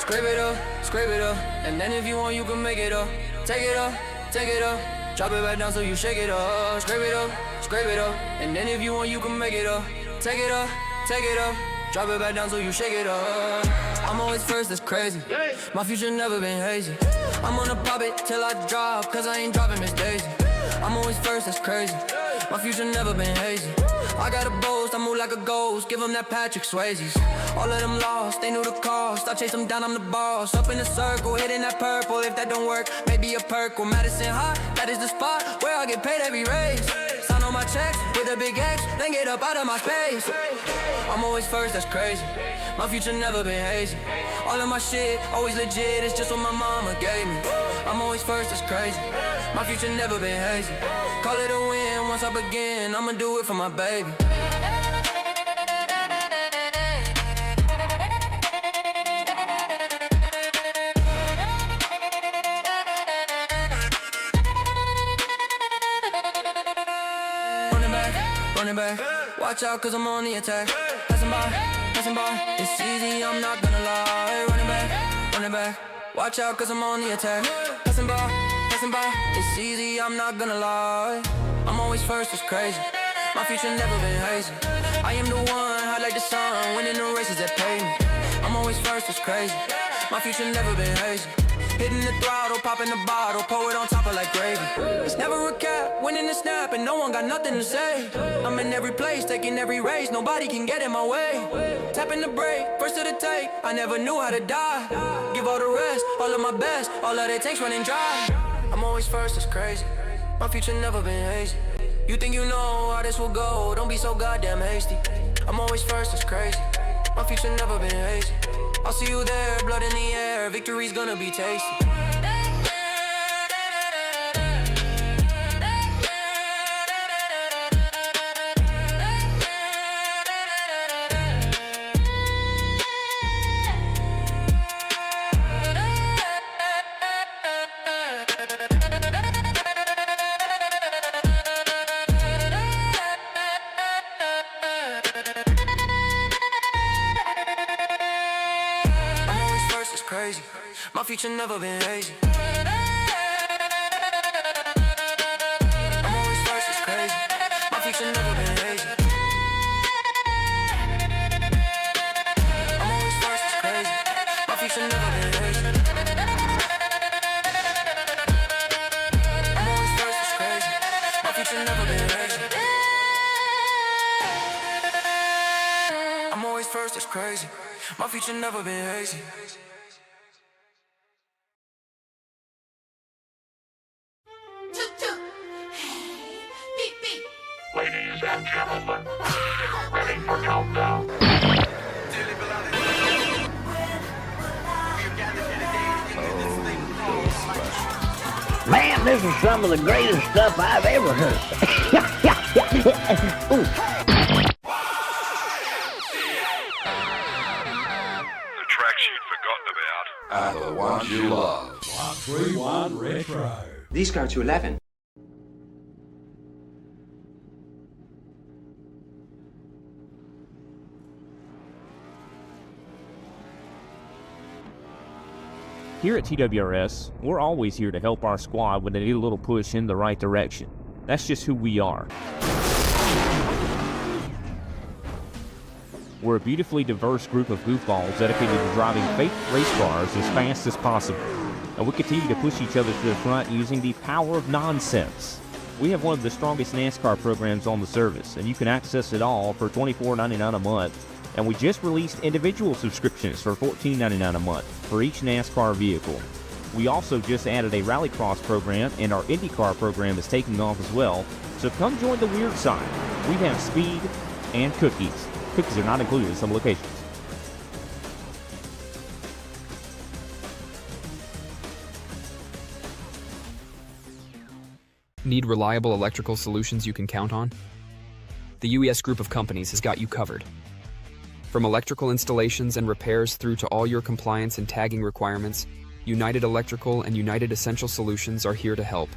scrape it up, and then if you want, you can make it up. Take it up, drop it back down so you shake it up. Scrape it up, and then if you want, you can make it up. Take it up, drop it back down so you shake it up. I'm always first, that's crazy. My future never been hazy. I'm gonna pop it till I drop, cause I ain't dropping Miss Daisy. I'm always first, that's crazy. My future never been hazy. I got a boast, I move like a ghost. Give them that Patrick Swayze's. All of them lost, they knew the cost. I chase them down, I'm the boss. Up in the circle, hitting that purple. If that don't work, maybe a purple. Madison High, that is the spot where I get paid every raise. Sign on my checks with a big X, then get up out of my space. I'm always first, that's crazy. My future never been hazy. All of my shit, always legit, it's just what my mama gave me. I'm always first, that's crazy. My future never been hazy. Call it a win, once I begin, I'ma do it for my baby. Running back, watch out cause I'm on the attack. Passing by, it's easy, I'm not gonna lie. Running back, watch out cause I'm on the attack. Passing by, it's easy, I'm not gonna lie. I'm always first, it's crazy. My future never been hazy. I am the one, hot like the sun, winning the races that pay me. I'm always first, it's crazy. My future never been hazy. Hitting the throttle, popping the bottle, pour it on top of like gravy. It's never a cap, winning the snap, and no one got nothing to say. I'm in every place, taking every race, nobody can get in my way. Tapping the brake, first to the take, I never knew how to die. Give all the rest, all of my best, all of that tanks running dry. I'm always first, it's crazy. My future never been hazy. You think you know how this will go, don't be so goddamn hasty. I'm always first, it's crazy. My future never been hazy. I'll see you there, blood in the air, victory's gonna be tasty. Crazy. My future never been hazy. I'm always first, it's crazy. My future never been hazy. I'm always first, it's crazy. My future never been hazy. I'm always first, it's crazy. My future never been hazy. I'm always first, it's crazy. My future never been hazy. Ladies and gentlemen, ready for countdown. Man, this is some of the greatest stuff I've ever heard. Ooh. The tracks you'd forgotten about are the ones you love. 131 Retro. These go to 11. Here at TWRS, we're always here to help our squad when they need a little push in the right direction. That's just who we are. We're a beautifully diverse group of goofballs dedicated to driving fake race cars as fast as possible. And we continue to push each other to the front using the power of nonsense. We have one of the strongest NASCAR programs on the service, and you can access it all for $24.99 a month. And we just released individual subscriptions for $14.99 a month for each NASCAR vehicle. We also just added a Rallycross program, and our IndyCar program is taking off as well. So come join the weird side. We have speed and cookies. Cookies are not included in some locations. Need reliable electrical solutions you can count on? The UES group of companies has got you covered. From electrical installations and repairs through to all your compliance and tagging requirements, United Electrical and United Essential Solutions are here to help.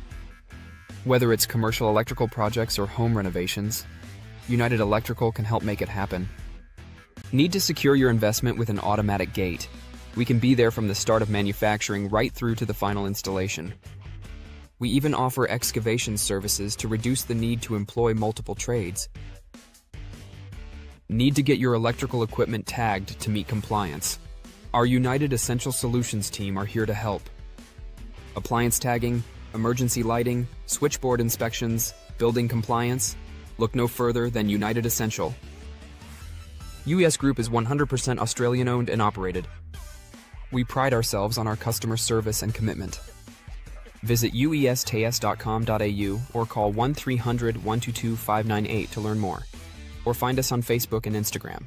Whether it's commercial electrical projects or home renovations, United Electrical can help make it happen. Need to secure your investment with an automatic gate? We can be there from the start of manufacturing right through to the final installation. We even offer excavation services to reduce the need to employ multiple trades. Need to get your electrical equipment tagged to meet compliance? Our United Essential Solutions team are here to help. Appliance tagging, emergency lighting, switchboard inspections, building compliance. Look no further than United Essential. UES Group is 100% Australian owned and operated. We pride ourselves on our customer service and commitment. Visit uestas.com.au or call 1-300-122-598 to learn more. Or find us on Facebook and Instagram.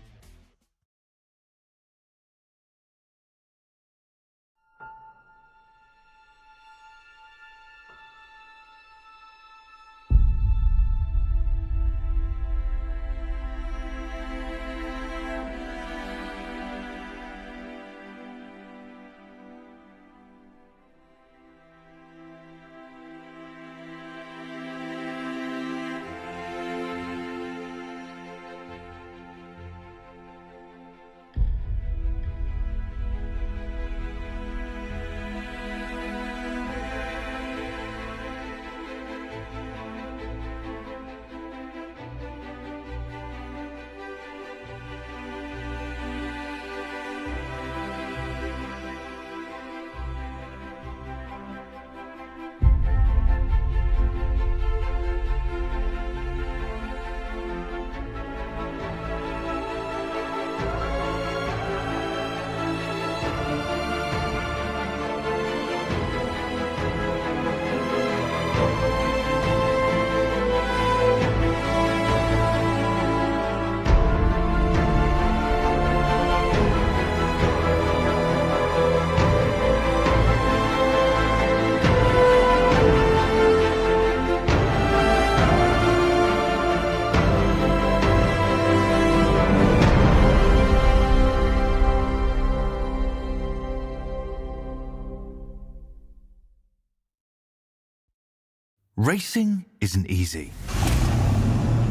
Racing isn't easy,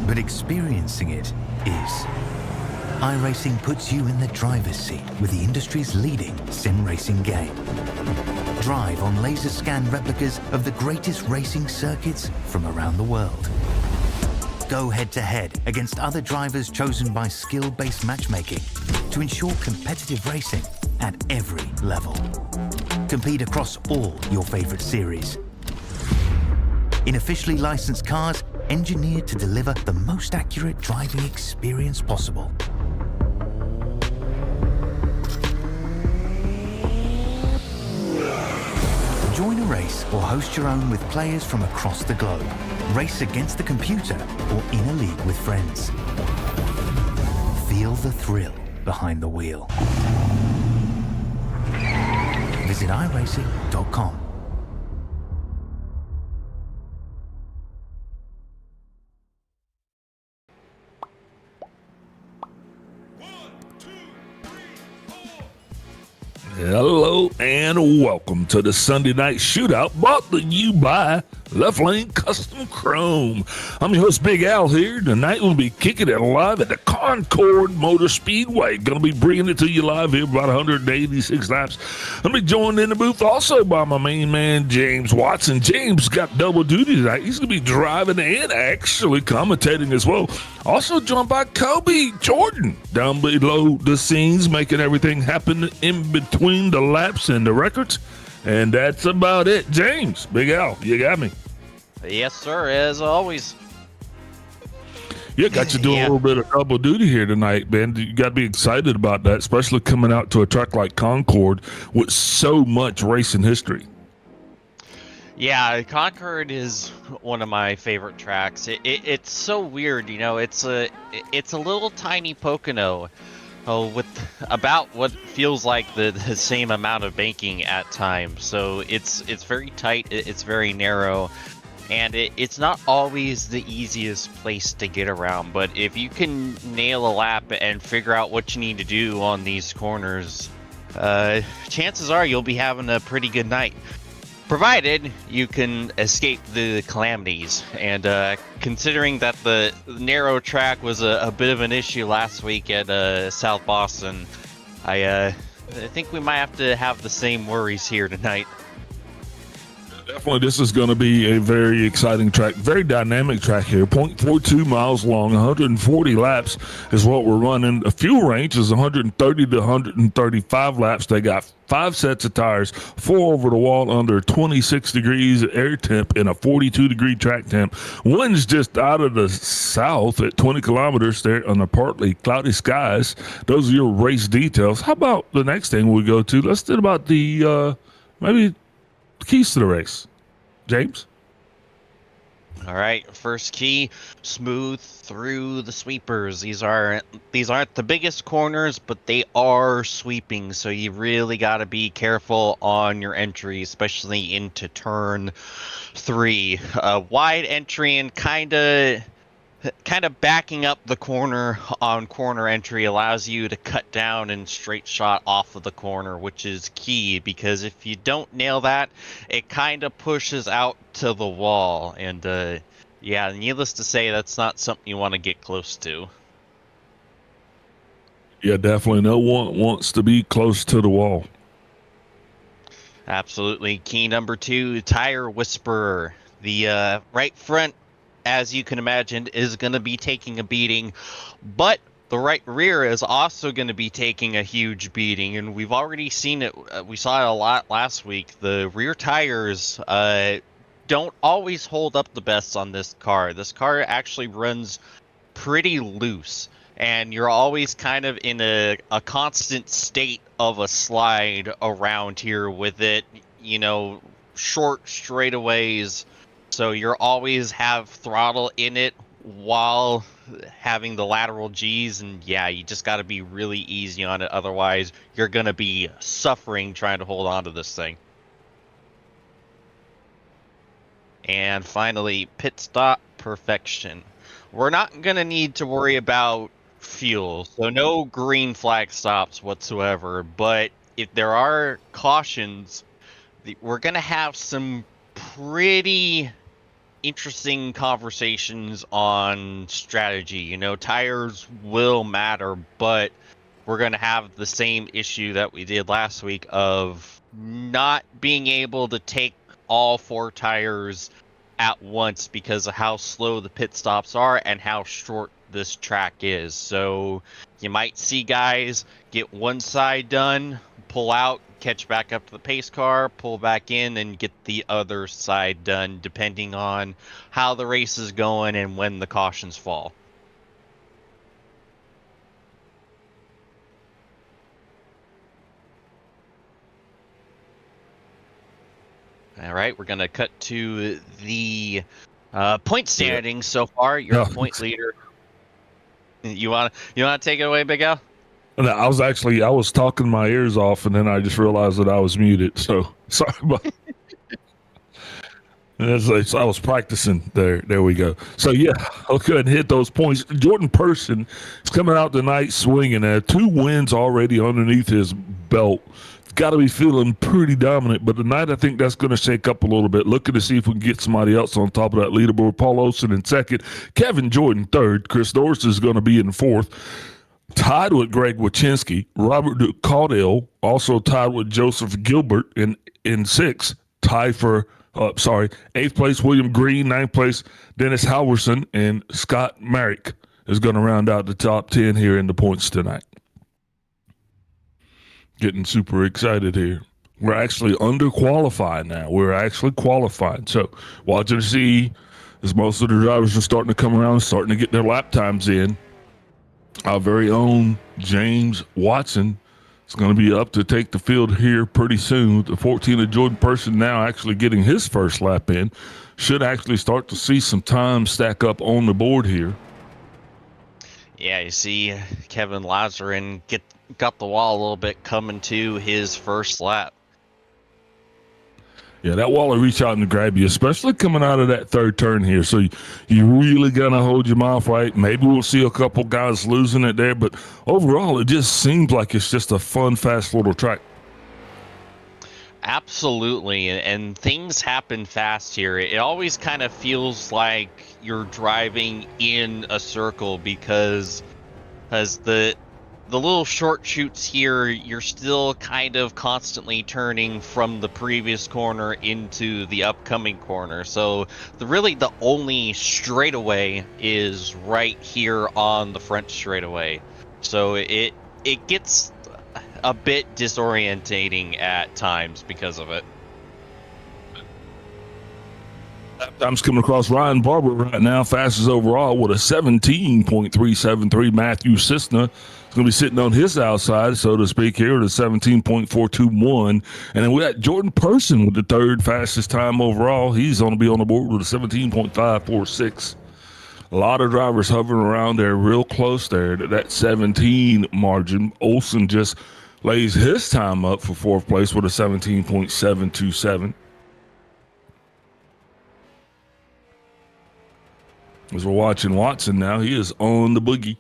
but experiencing it is. iRacing puts you in the driver's seat with the industry's leading sim racing game. Drive on laser scan replicas of the greatest racing circuits from around the world. Go head-to-head against other drivers chosen by skill-based matchmaking to ensure competitive racing at every level. Compete across all your favorite series in officially licensed cars engineered to deliver the most accurate driving experience possible. Join a race or host your own with players from across the globe. Race against the computer or in a league with friends. Feel the thrill behind the wheel. Visit iRacing.com. Hello and welcome to the Sunday Night Shootout, brought to you by Left Lane Custom Chrome. I'm your host, Big Al here. Tonight we'll be kicking it live at the Concord Speedway. Going to be bringing it to you live here, about 186 laps. I'll be joined in the booth also by my main man, James Watson. James got double duty tonight. He's going to be driving and actually commentating as well. Also joined by Kobe Jordan down below the scenes, making everything happen in between the laps and the records. And that's about it. James, Big Al, you got me. Yes, sir, as always. Yeah, got you doing a little bit of double duty here tonight, man. You got to be excited about that, especially coming out to a track like Concord with so much racing history. Yeah, Concord is one of my favorite tracks. It's so weird, you know. It's a little tiny Pocono. With about what feels like the same amount of banking at times. So it's very tight, it's very narrow, and it's not always the easiest place to get around. But if you can nail a lap and figure out what you need to do on these corners, chances are you'll be having a pretty good night. Provided you can escape the calamities. And considering that the narrow track was a bit of an issue last week at South Boston, I I think we might have to have the same worries here tonight. Definitely, this is going to be a very exciting track, very dynamic track here. 0.42 miles long, 140 laps is what we're running. The fuel range is 130 to 135 laps. They got 5 sets of tires, 4 over the wall under 26 degrees air temp and a 42-degree track temp. Wind's just out of the south at 20 kilometers there on the partly cloudy skies. Those are your race details. How about the next thing we go to? Let's talk about the maybe keys to the race. James? All right, first key, smooth through the sweepers. These aren't the biggest corners, but they are sweeping, so you really got to be careful on your entry, especially into turn 3. Wide entry and kind of backing up the corner on corner entry allows you to cut down and straight shot off of the corner, which is key, because if you don't nail that, it kind of pushes out to the wall. And yeah, needless to say, that's not something you want to get close to. Yeah, definitely. No one wants to be close to the wall. Absolutely. Key number 2, tire whisperer. The right front, as you can imagine, is going to be taking a beating, but the right rear is also going to be taking a huge beating, and we've already seen it. We saw it a lot last week. The rear tires don't always hold up the best on this car. This car actually runs pretty loose, and you're always kind of in a constant state of a slide around here with it, you know, short straightaways. So you're always have throttle in it while having the lateral G's, and yeah, you just got to be really easy on it. Otherwise, you're going to be suffering trying to hold on to this thing. And finally, pit stop perfection. We're not going to need to worry about fuel, so no green flag stops whatsoever. But if there are cautions, we're going to have some pretty interesting conversations on strategy. You know, tires will matter, but we're going to have the same issue that we did last week of not being able to take all 4 tires at once because of how slow the pit stops are and how short this track is. So you might see guys get one side done, pull out, catch back up to the pace car, pull back in, and get the other side done, depending on how the race is going and when the cautions fall. All right, we're going to cut to the point standings so far. You're a point leader. You want to take it away, Big Al? No, I was talking my ears off, and then I just realized that I was muted. So sorry about I was practicing there. There we go. So yeah, I'll go ahead and hit those points. Jordan Person is coming out tonight swinging. 2 wins already underneath his belt. Got to be feeling pretty dominant, but tonight I think that's going to shake up a little bit. Looking to see if we can get somebody else on top of that leaderboard. Paul Olsen in 2nd, Kevin Jordan 3rd, Chris Norris is going to be in 4th. Tied with Greg Wachinski, Robert Caudell, also tied with Joseph Gilbert in 6th. Tie for 8th place William Green, 9th place Dennis Halverson, and Scott Merrick is going to round out the top 10 here in the points tonight. Getting super excited here. We're actually underqualified now. We're actually qualified. So watching to see as most of the drivers are starting to come around, starting to get their lap times in. Our very own James Watson is going to be up to take the field here pretty soon. The 14 of Jordan Person now actually getting his first lap in. Should actually start to see some time stack up on the board here. Yeah, you see Kevin Lazarin got the wall a little bit coming to his first lap. Yeah, that wall will reach out and grab you, especially coming out of that 3rd turn here. So you really got to hold your mouth right. Maybe we'll see a couple guys losing it there, but overall, it just seems like it's just a fun, fast little track. Absolutely, and things happen fast here. It always kind of feels like you're driving in a circle because as the the little short chutes here, you're still kind of constantly turning from the previous corner into the upcoming corner. So the only straightaway is right here on the front straightaway. So it gets a bit disorientating at times because of it. I'm coming across Ryan Barber right now, fastest overall with a 17.373. Matthew Cisna is going to be sitting on his outside, so to speak, here at a 17.421. And then we got Jordan Person with the third fastest time overall. He's going to be on the board with a 17.546. A lot of drivers hovering around there real close there to that 17 margin. Olsen just lays his time up for fourth place with a 17.727. As we're watching Watson now, he is on the boogie.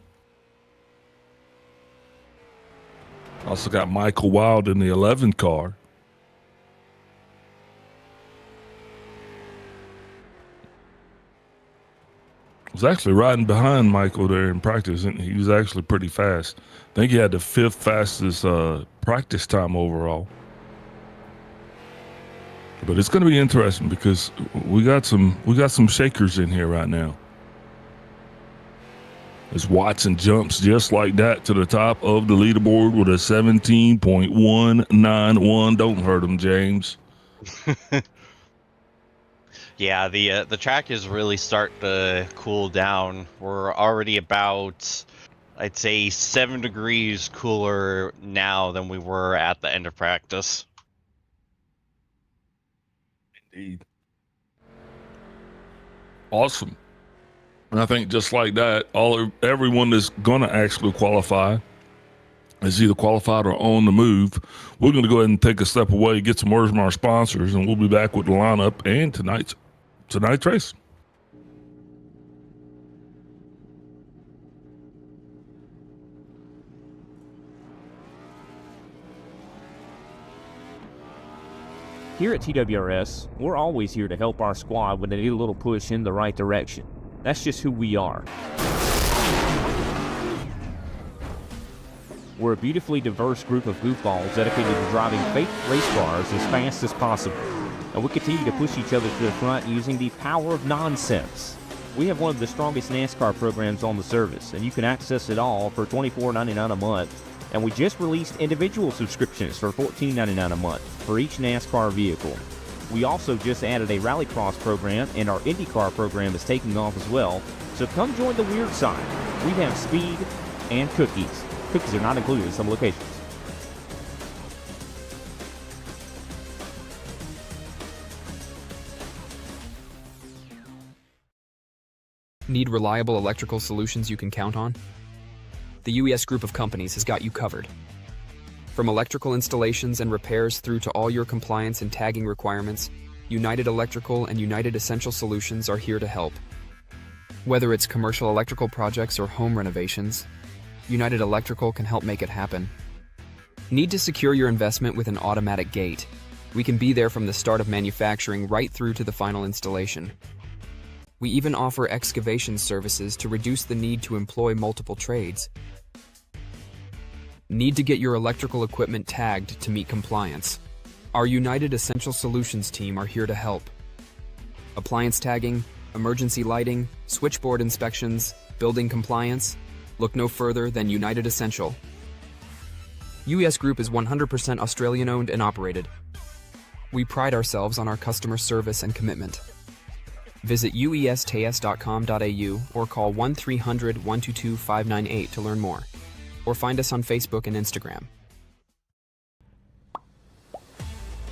Also got Michael Wild in the 11 car. Was actually riding behind Michael there in practice, and he was actually pretty fast. I think he had the fifth fastest practice time overall. But it's going to be interesting because we got some shakers in here right now. As Watson jumps just like that to the top of the leaderboard with a 17.191. Don't hurt him, James. Yeah, the track is really starting to cool down. We're already about, I'd say, 7 degrees cooler now than we were at the end of practice. Indeed. Awesome. And I think just like that, everyone that's going to actually qualify is either qualified or on the move. We're going to go ahead and take a step away, get some words from our sponsors, and we'll be back with the lineup and tonight's race. Here at TWRS, we're always here to help our squad when they need a little push in the right direction. That's just who we are. We're a beautifully diverse group of goofballs dedicated to driving fake race cars as fast as possible. And we continue to push each other to the front using the power of nonsense. We have one of the strongest NASCAR programs on the service, and you can access it all for $24.99 a month. And we just released individual subscriptions for $14.99 a month for each NASCAR vehicle. We also just added a Rallycross program, and our IndyCar program is taking off as well. So come join the weird side. We have speed and cookies. Cookies are not included in some locations. Need reliable electrical solutions you can count on? The UES group of companies has got you covered. From electrical installations and repairs through to all your compliance and tagging requirements, United Electrical and United Essential Solutions are here to help. Whether it's commercial electrical projects or home renovations, United Electrical can help make it happen. Need to secure your investment with an automatic gate? We can be there from the start of manufacturing right through to the final installation. We even offer excavation services to reduce the need to employ multiple trades. Need to get your electrical equipment tagged to meet compliance? Our United Essential Solutions team are here to help. Appliance tagging, emergency lighting, switchboard inspections, building compliance? Look no further than United Essential. UES Group is 100% Australian owned and operated. We pride ourselves on our customer service and commitment. Visit uestas.com.au or call 1-300-122-598 to learn more. Or find us on Facebook and Instagram.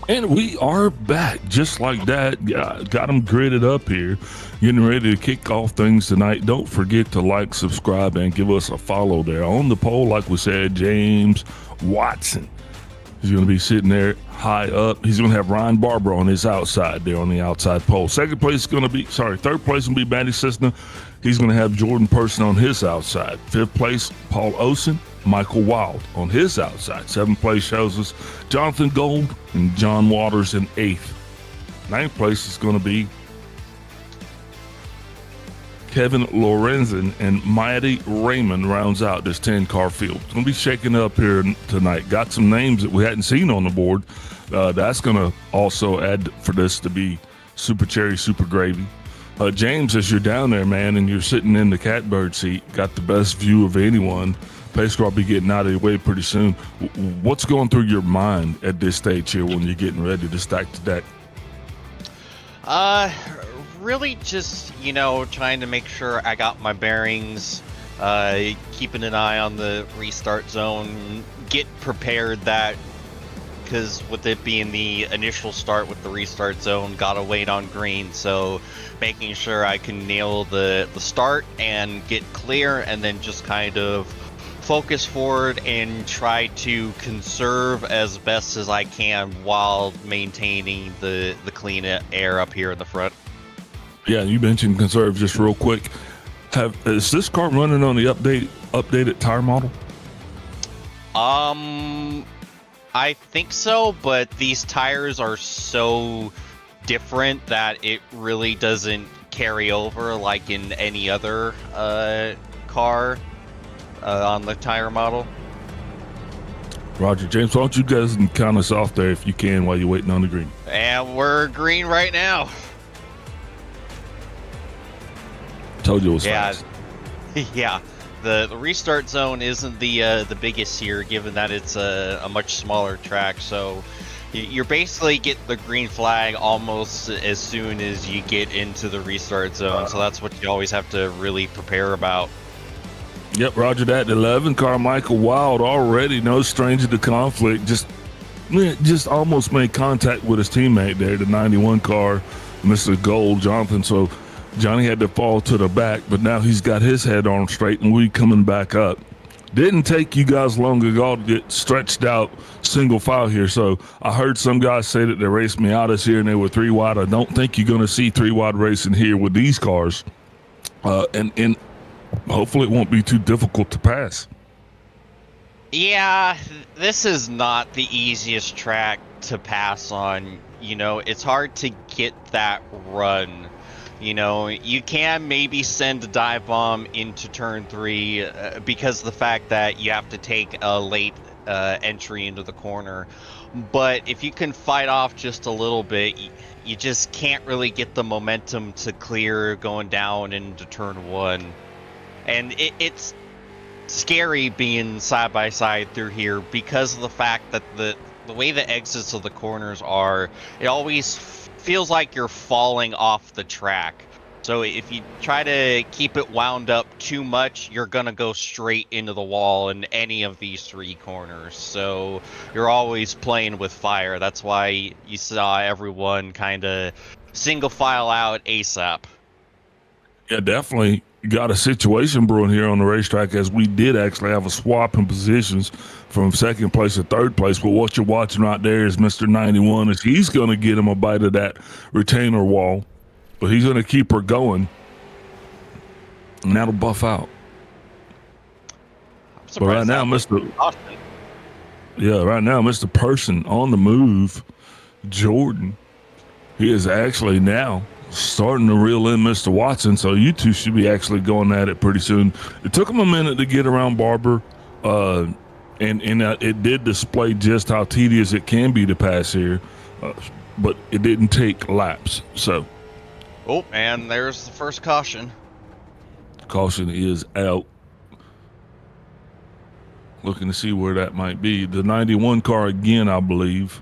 And we are back just like that. Got them gridded up here, getting ready to kick off things tonight. Don't forget to like, subscribe, and give us a follow there. On the poll, like we said, James Watson. He's going to be sitting there high up. He's going to have Ryan Barber on his outside there on the outside pole. Third place is going to be Matty Cisna. He's going to have Jordan Person on his outside. Fifth place, Paul Osen, Michael Wild on his outside. Seventh place shows us Jonathan Gold and John Waters in eighth. Ninth place is going to be Kevin Lorenzen, and Mighty Raymond rounds out this 10-car field. It's going to be shaking up here tonight. Got some names that we hadn't seen on the board. That's going to also add for this to be super cherry, super gravy. James, as you're down there, man, and you're sitting in the catbird seat, got the best view of anyone. Pace car will be getting out of your way pretty soon. What's going through your mind at this stage here when you're getting ready to stack the deck? Really just, trying to make sure I got my bearings, keeping an eye on the restart zone, get prepared that, because with it being the initial start with the restart zone, gotta wait on green, so making sure I can nail the start and get clear, and then just kind of focus forward and try to conserve as best as I can while maintaining the clean air up here in the front. Yeah, you mentioned conserve just real quick. Is this car running on the updated tire model? I think so, but these tires are so different that it really doesn't carry over like in any other car on the tire model. Roger. James, why don't you guys count us off there if you can while you're waiting on the green? And we're green right now. Told you it was fast. Yeah. The restart zone isn't the biggest here, given that it's a much smaller track. So you're basically get the green flag almost as soon as you get into the restart zone. So that's what you always have to really prepare about. Yep, roger that. 11 car Michael Wild already no stranger to conflict. Just almost made contact with his teammate there, the 91 car, Mr. Gold Jonathan. So Johnny had to fall to the back, but now he's got his head on straight and we coming back up. Didn't take you guys long ago to get stretched out single file here. So I heard some guys say that they raced me out this year and they were 3 wide. I don't think you're going to see 3 wide racing here with these cars. And hopefully it won't be too difficult to pass. Yeah, this is not the easiest track to pass on. It's hard to get that run. You can maybe send a dive bomb into turn 3 because of the fact that you have to take a late entry into the corner. But if you can fight off just a little bit, you just can't really get the momentum to clear going down into turn 1. And it's scary being side by side through here because of the fact that the way the exits of the corners are, it always feels like you're falling off the track. So if you try to keep it wound up too much, you're gonna go straight into the wall in any of these 3 corners. So you're always playing with fire. That's why you saw everyone kind of single file out ASAP. Yeah, definitely got a situation brewing here on the racetrack, as we did actually have a swap in positions from second place to third place. But what you're watching right there is Mr. 91, as he's going to get him a bite of that retainer wall, but he's going to keep her going, and that'll buff out. But right now, Mr. Person on the move, Jordan, he is actually now starting to reel in Mr. Watson, so you two should be actually going at it pretty soon. It took him a minute to get around Barber, and it did display just how tedious it can be to pass here, but it didn't take laps. So, oh, and there's the first caution. Caution is out. Looking to see where that might be. The 91 car again, I believe.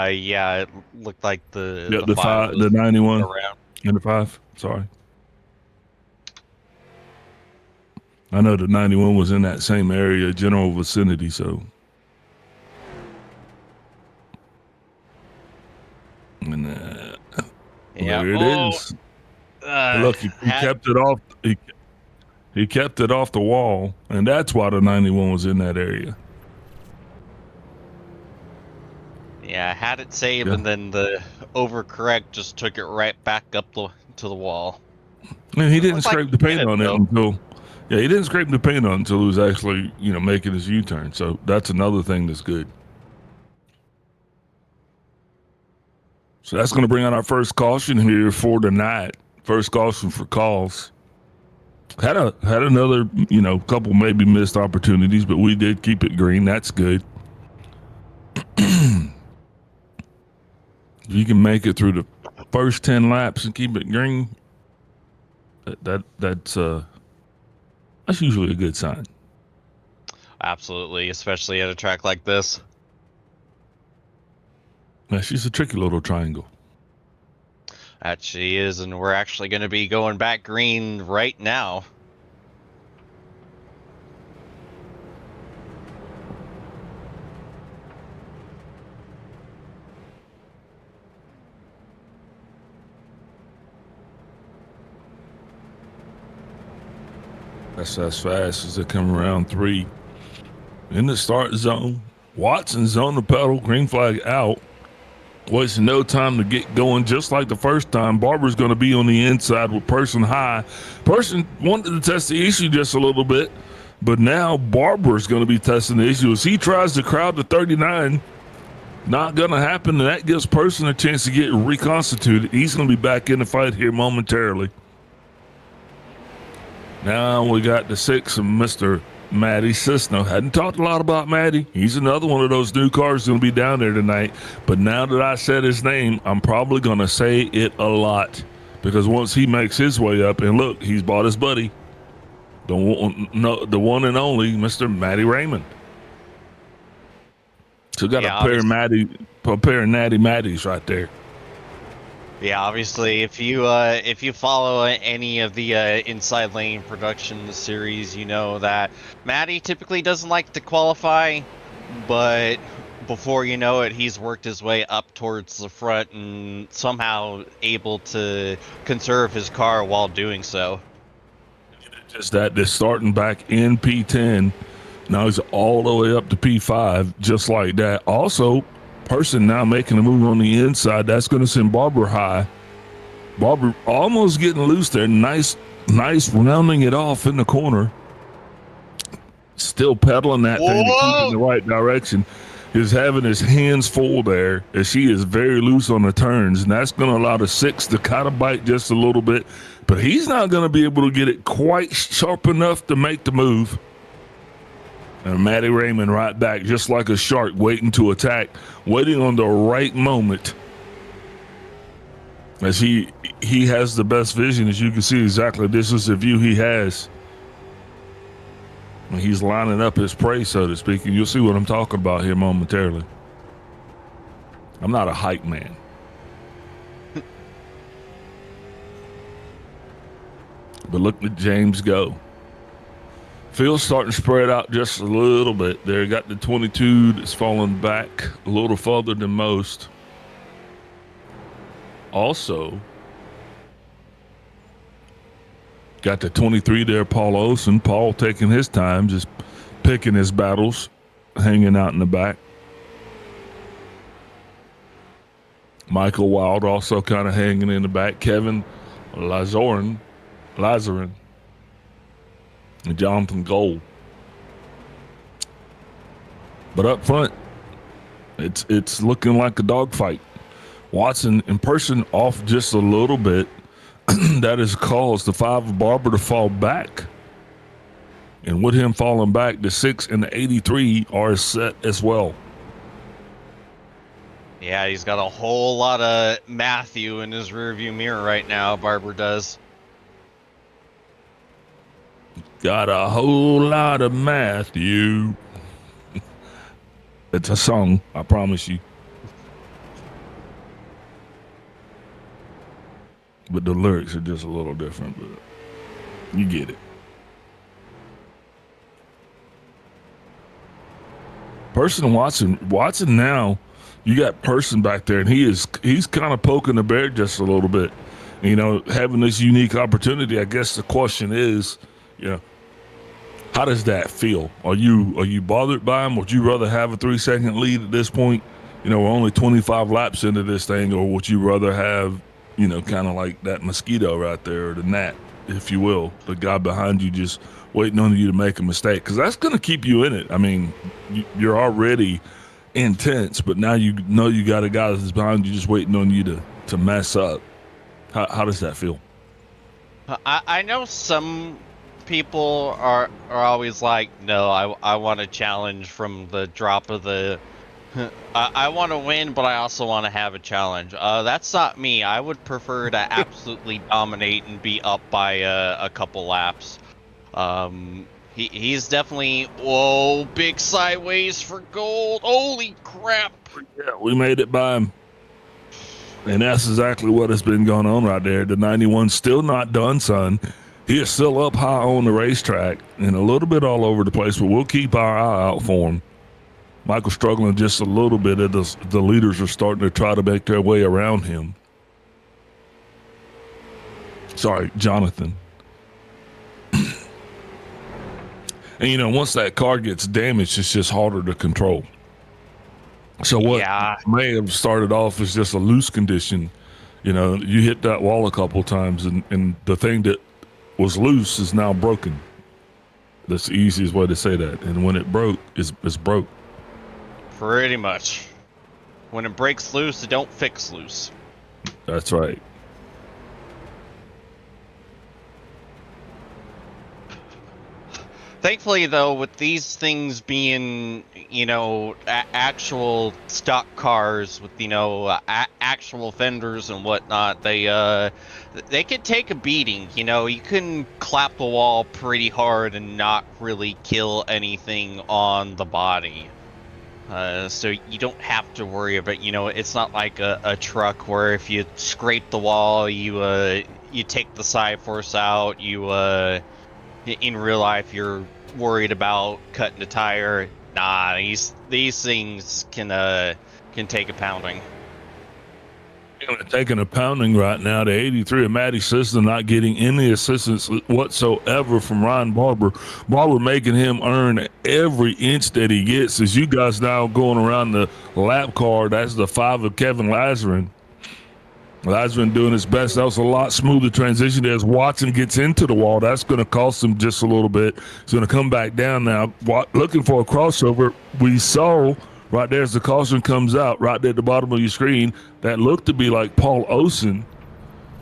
Yeah, it looked like the 91 around. and the 5. Sorry, I know the 91 was in that same area, general vicinity. So, and there it is. Look, he kept it off. He kept it off the wall, and that's why the 91 was in that area. Yeah, had it saved, and then the overcorrect just took it right back up to the wall. And he didn't scrape the paint on it until, he didn't scrape the paint on it until he was actually, making his U-turn. So that's another thing that's good. So that's going to bring out our first caution here for tonight. First caution for calls. Had another, couple maybe missed opportunities, but we did keep it green. That's good. If you can make it through the first 10 laps and keep it green, that's usually a good sign. Absolutely, especially at a track like this. Yeah, she's a tricky little triangle. That she is, and we're actually going to be going back green right now. That's as fast as they come around 3. In the start zone, Watson's on the pedal, green flag out. Wasting no time to get going, just like the first time. Barber's going to be on the inside with Person high. Person wanted to test the issue just a little bit, but now Barber's going to be testing the issue as he tries to crowd to 39. Not going to happen, and that gives Person a chance to get reconstituted. He's going to be back in the fight here momentarily. Now we got the 6 of Mr. Matty Cisno. Hadn't talked a lot about Matty. He's another one of those new cars going to be down there tonight. But now that I said his name, I'm probably going to say it a lot. Because once he makes his way up, and look, he's bought his buddy, the one and only Mr. Matty Raymond. So got a pair of Natty Matties right there. Yeah, obviously, if you follow any of the Inside Lane production series, you know that Matty typically doesn't like to qualify, but before you know it, he's worked his way up towards the front and somehow able to conserve his car while doing so. Just that, they're starting back in P10. Now he's all the way up to P5, just like that. Also, Person now making a move on the inside. That's going to send Barber high. Barber almost getting loose there. Nice rounding it off in the corner. Still pedaling that thing to keep in the right direction. Is having his hands full there as she is very loose on the turns. And that's going to allow the 6 to kind of bite just a little bit. But he's not going to be able to get it quite sharp enough to make the move. And Matty Raymond right back, just like a shark, waiting to attack, waiting on the right moment. As he has the best vision, as you can see exactly. This is the view he has. And he's lining up his prey, so to speak. And you'll see what I'm talking about here momentarily. I'm not a hype man. But look at James go. Field's starting to spread out just a little bit there. Got the 22 that's falling back a little further than most. Also, got the 23 there, Paul Olsen. Paul taking his time, just picking his battles, hanging out in the back. Michael Wild also kind of hanging in the back. Kevin Lazarin. And Jonathan Gold. But up front, it's looking like a dogfight. Watson in Person off just a little bit. That has caused the 5 of Barber to fall back. And with him falling back, the 6 and the 83 are set as well. Yeah, he's got a whole lot of Matthew in his rearview mirror right now, Barber does. Got a whole lot of Matthew. It's a song, I promise you. But the lyrics are just a little different, but you get it. Person Watson now, you got Person back there, and he's kind of poking the bear just a little bit. You know, having this unique opportunity, I guess the question is, how does that feel? Are you bothered by him? Would you rather have a 3-second lead at this point? We're only 25 laps into this thing, or would you rather have, kind of like that mosquito right there, or the gnat, if you will, the guy behind you just waiting on you to make a mistake? Because that's going to keep you in it. I mean, you're already intense, but now you know you got a guy that's behind you just waiting on you to mess up. How does that feel? I know some people are always like, no, I want a challenge from the drop of the. I want to win, but I also want to have a challenge. That's not me. I would prefer to absolutely dominate and be up by a couple laps. He's definitely, whoa, big sideways for gold. Holy crap. Yeah, we made it by him. And that's exactly what has been going on right there. The 91's still not done, son. He is still up high on the racetrack and a little bit all over the place, but we'll keep our eye out for him. Michael's struggling just a little bit. The leaders are starting to try to make their way around him. Sorry, Jonathan. And, you know, once that car gets damaged, it's just harder to control. So what may have started off as just a loose condition, you know, you hit that wall a couple times and the thing that was loose is now broken. That's the easiest way to say that. And when it broke, it's broke. Pretty much. When it breaks loose, it don't fix loose. That's right. Thankfully, though, with these things being, you know, actual stock cars with, you know, actual fenders and whatnot, they can take a beating. You know, you can clap the wall pretty hard and not really kill anything on the body. So you don't have to worry about, you know, it's not like a truck where if you scrape the wall, you take the side force out, in real life, you're worried about cutting the tire. Nah, these things can take a pounding. Taking a pounding right now. The 83 of Matty Sisson not getting any assistance whatsoever from Ryan Barber. Barber making him earn every inch that he gets. As you guys now going around the lap car, that's the 5 of Kevin Lazarin. Lazarin doing his best. That was a lot smoother transition as Watson gets into the wall. That's going to cost him just a little bit. He's going to come back down now. Looking for a crossover. We saw right there as the caution comes out, right there at the bottom of your screen, that looked to be like Paul Osen.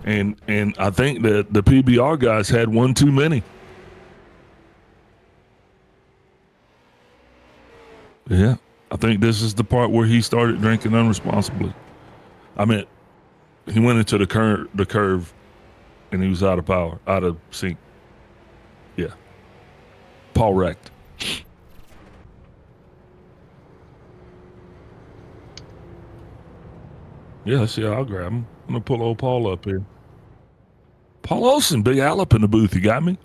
And I think that the PBR guys had one too many. Yeah, I think this is the part where he started drinking unresponsibly. I mean, he went into the curve, and he was out of power, out of sync. Yeah. Paul wrecked. Yeah, let's see. I'll grab him. I'm going to pull old Paul up here. Paul Olsen, Big Al up in the booth. You got me?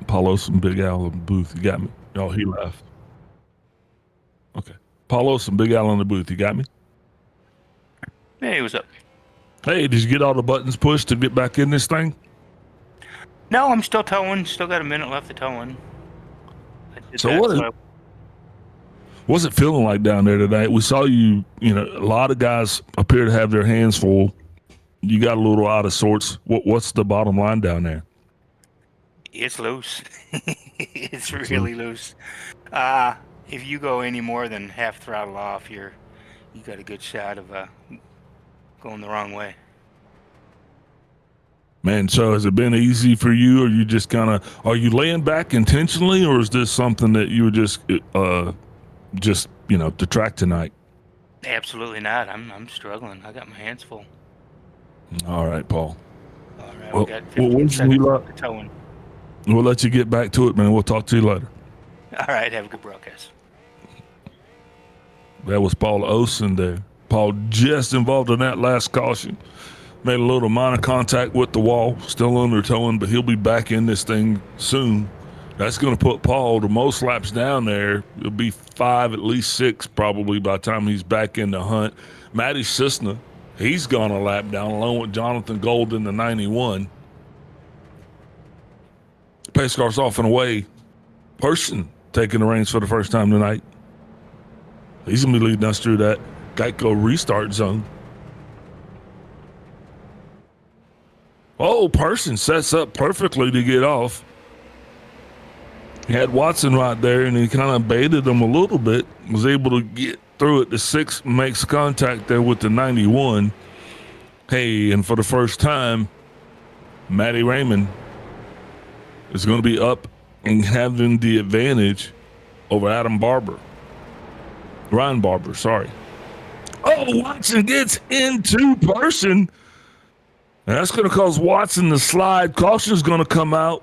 Paul Olsen, Big Al in the booth. You got me? Oh, he left. Okay. Paul Olsen, Big Al in the booth. You got me? Hey, what's up? Hey, did you get all the buttons pushed to get back in this thing? No, I'm still towing. Still got a minute left to towing. What's it feeling like down there today? We saw you know, a lot of guys appear to have their hands full. You got a little out of sorts. What's the bottom line down there? It's loose. It's really loose. If you go any more than half throttle off, you got a good shot of going the wrong way. Man, so has it been easy for you, or you just are you laying back intentionally, or is this something that you were just you know, to track tonight? Absolutely not. I'm struggling. I got my hands full. All right, Paul. All right, we got 15 seconds to towing. We'll let you get back to it, man. We'll talk to you later. All right, have a good broadcast. That was Paul Osen there. Paul just involved in that last caution. Made a little minor contact with the wall, still under towing, but he'll be back in this thing soon. That's going to put Paul the most laps down there. It'll be 5, at least 6 probably by the time he's back in the hunt. Matty Cisna, he's gone a lap down along with Jonathan Gold in the 91. Pace car's off and away. Person taking the reins for the first time tonight. He's going to be leading us through that Geico restart zone. Oh, Person sets up perfectly to get off. He had Watson right there, and he kind of baited him a little bit. Was able to get through it. The 6 makes contact there with the 91. Hey, and for the first time, Matty Raymond is going to be up and having the advantage over Ryan Barber, sorry. Oh, Watson gets into person. And that's going to cause Watson to slide. Caution's going to come out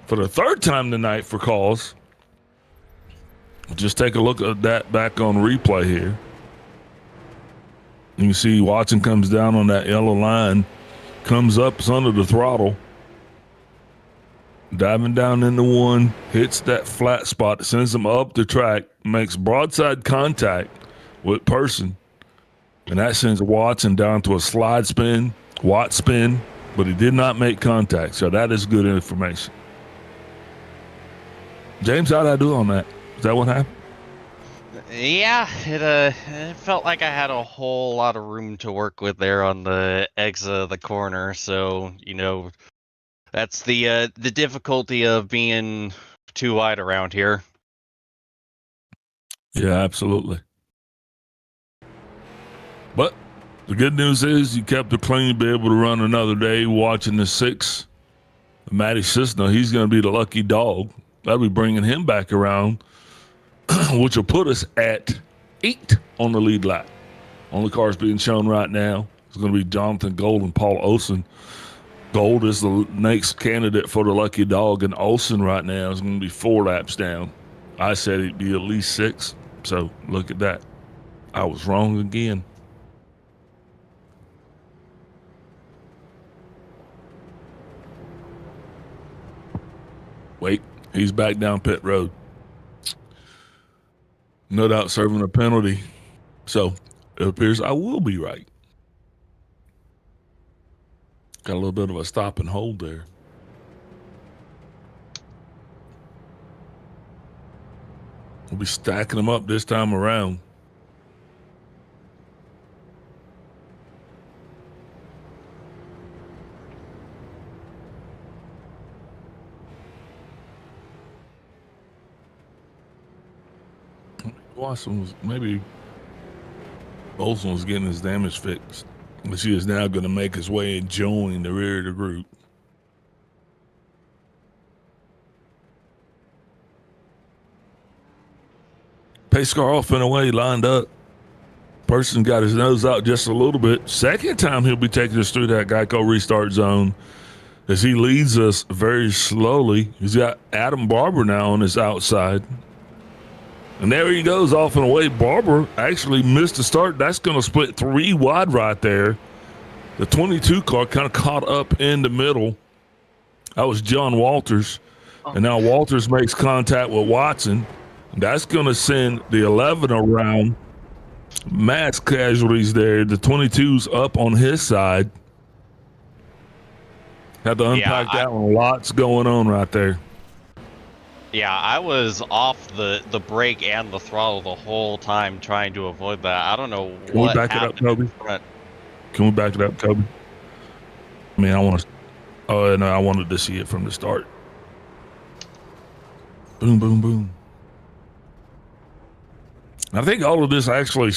for the third time tonight for calls. Just take a look at that back on replay here. You can see Watson comes down on that yellow line, comes up, it's under the throttle, diving down into one, hits that flat spot, sends him up the track, makes broadside contact with Person, and that sends Watson down to a slide spin, Watt spin, but he did not make contact, so that is good information. James, how did I do on that? Is that what happened? Yeah, it felt like I had a whole lot of room to work with there on the exit of the corner. So, that's the difficulty of being too wide around here. Yeah, absolutely. But the good news is you kept it clean, be able to run another day watching the 6. Matty Cisno, he's going to be the lucky dog. That'll be bringing him back around, which will put us at 8 on the lead lap. Only cars being shown right now is going to be Jonathan Gold and Paul Olsen. Gold is the next candidate for the lucky dog, and Olsen right now is going to be 4 laps down. I said it'd be at least 6, so look at that. I was wrong again. Wait, he's back down pit road. No doubt serving a penalty. So it appears I will be right. Got a little bit of a stop and hold there. We'll be stacking them up this time around. Watson was maybe Olsen was getting his damage fixed, but she is now going to make his way and join the rear of the group. Pace car off and away, lined up. Person got his nose out just a little bit. Second time he'll be taking us through that Geico restart zone as he leads us very slowly. He's got Adam Barber now on his outside. And there he goes off and away. Barber actually missed the start. That's going to split 3 wide right there. The 22 car kind of caught up in the middle. That was John Walters. And now Walters makes contact with Watson. That's going to send the 11 around. Mass casualties there. The 22's up on his side. Had to unpack that one. Lots going on right there. Yeah, I was off the brake and the throttle the whole time trying to avoid that. I don't know Can we back it up, Kobe? Can we back it up, Kobe? I mean, I want to. Oh no, I wanted to see it from the start. Boom, boom, boom. I think all of this actually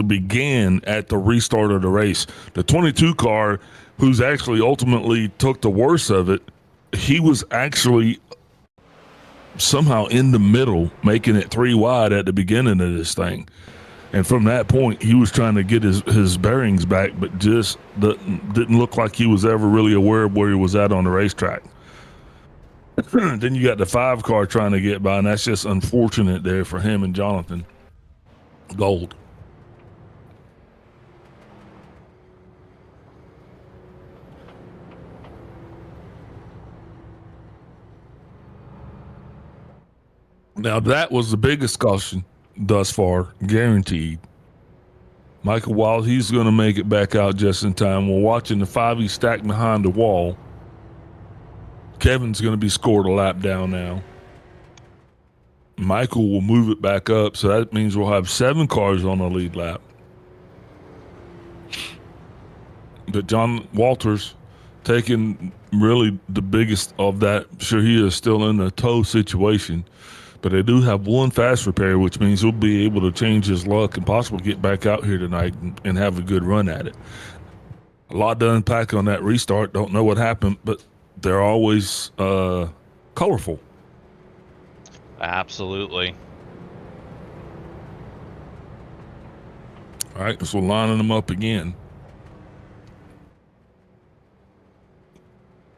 began at the restart of the race. The 22 car, who's actually ultimately took the worst of it, he was actually somehow in the middle, making it 3 wide at the beginning of this thing. And from that point, he was trying to get his bearings back, but just didn't look like he was ever really aware of where he was at on the racetrack. Then you got the 5 car trying to get by, and that's just unfortunate there for him and Jonathan Gold. Now, that was the biggest caution thus far, guaranteed. Michael Wild, he's going to make it back out just in time. We're watching the 5E stack behind the wall. Kevin's going to be scored a lap down now. Michael will move it back up, so that means we'll have 7 cars on the lead lap. But John Walters taking really the biggest of that. Sure, he is still in a tow situation, but they do have one fast repair, which means he'll be able to change his luck and possibly get back out here tonight and have a good run at it. A lot to unpack on that restart. Don't know what happened, but they're always colorful. Absolutely. All right, so lining them up again.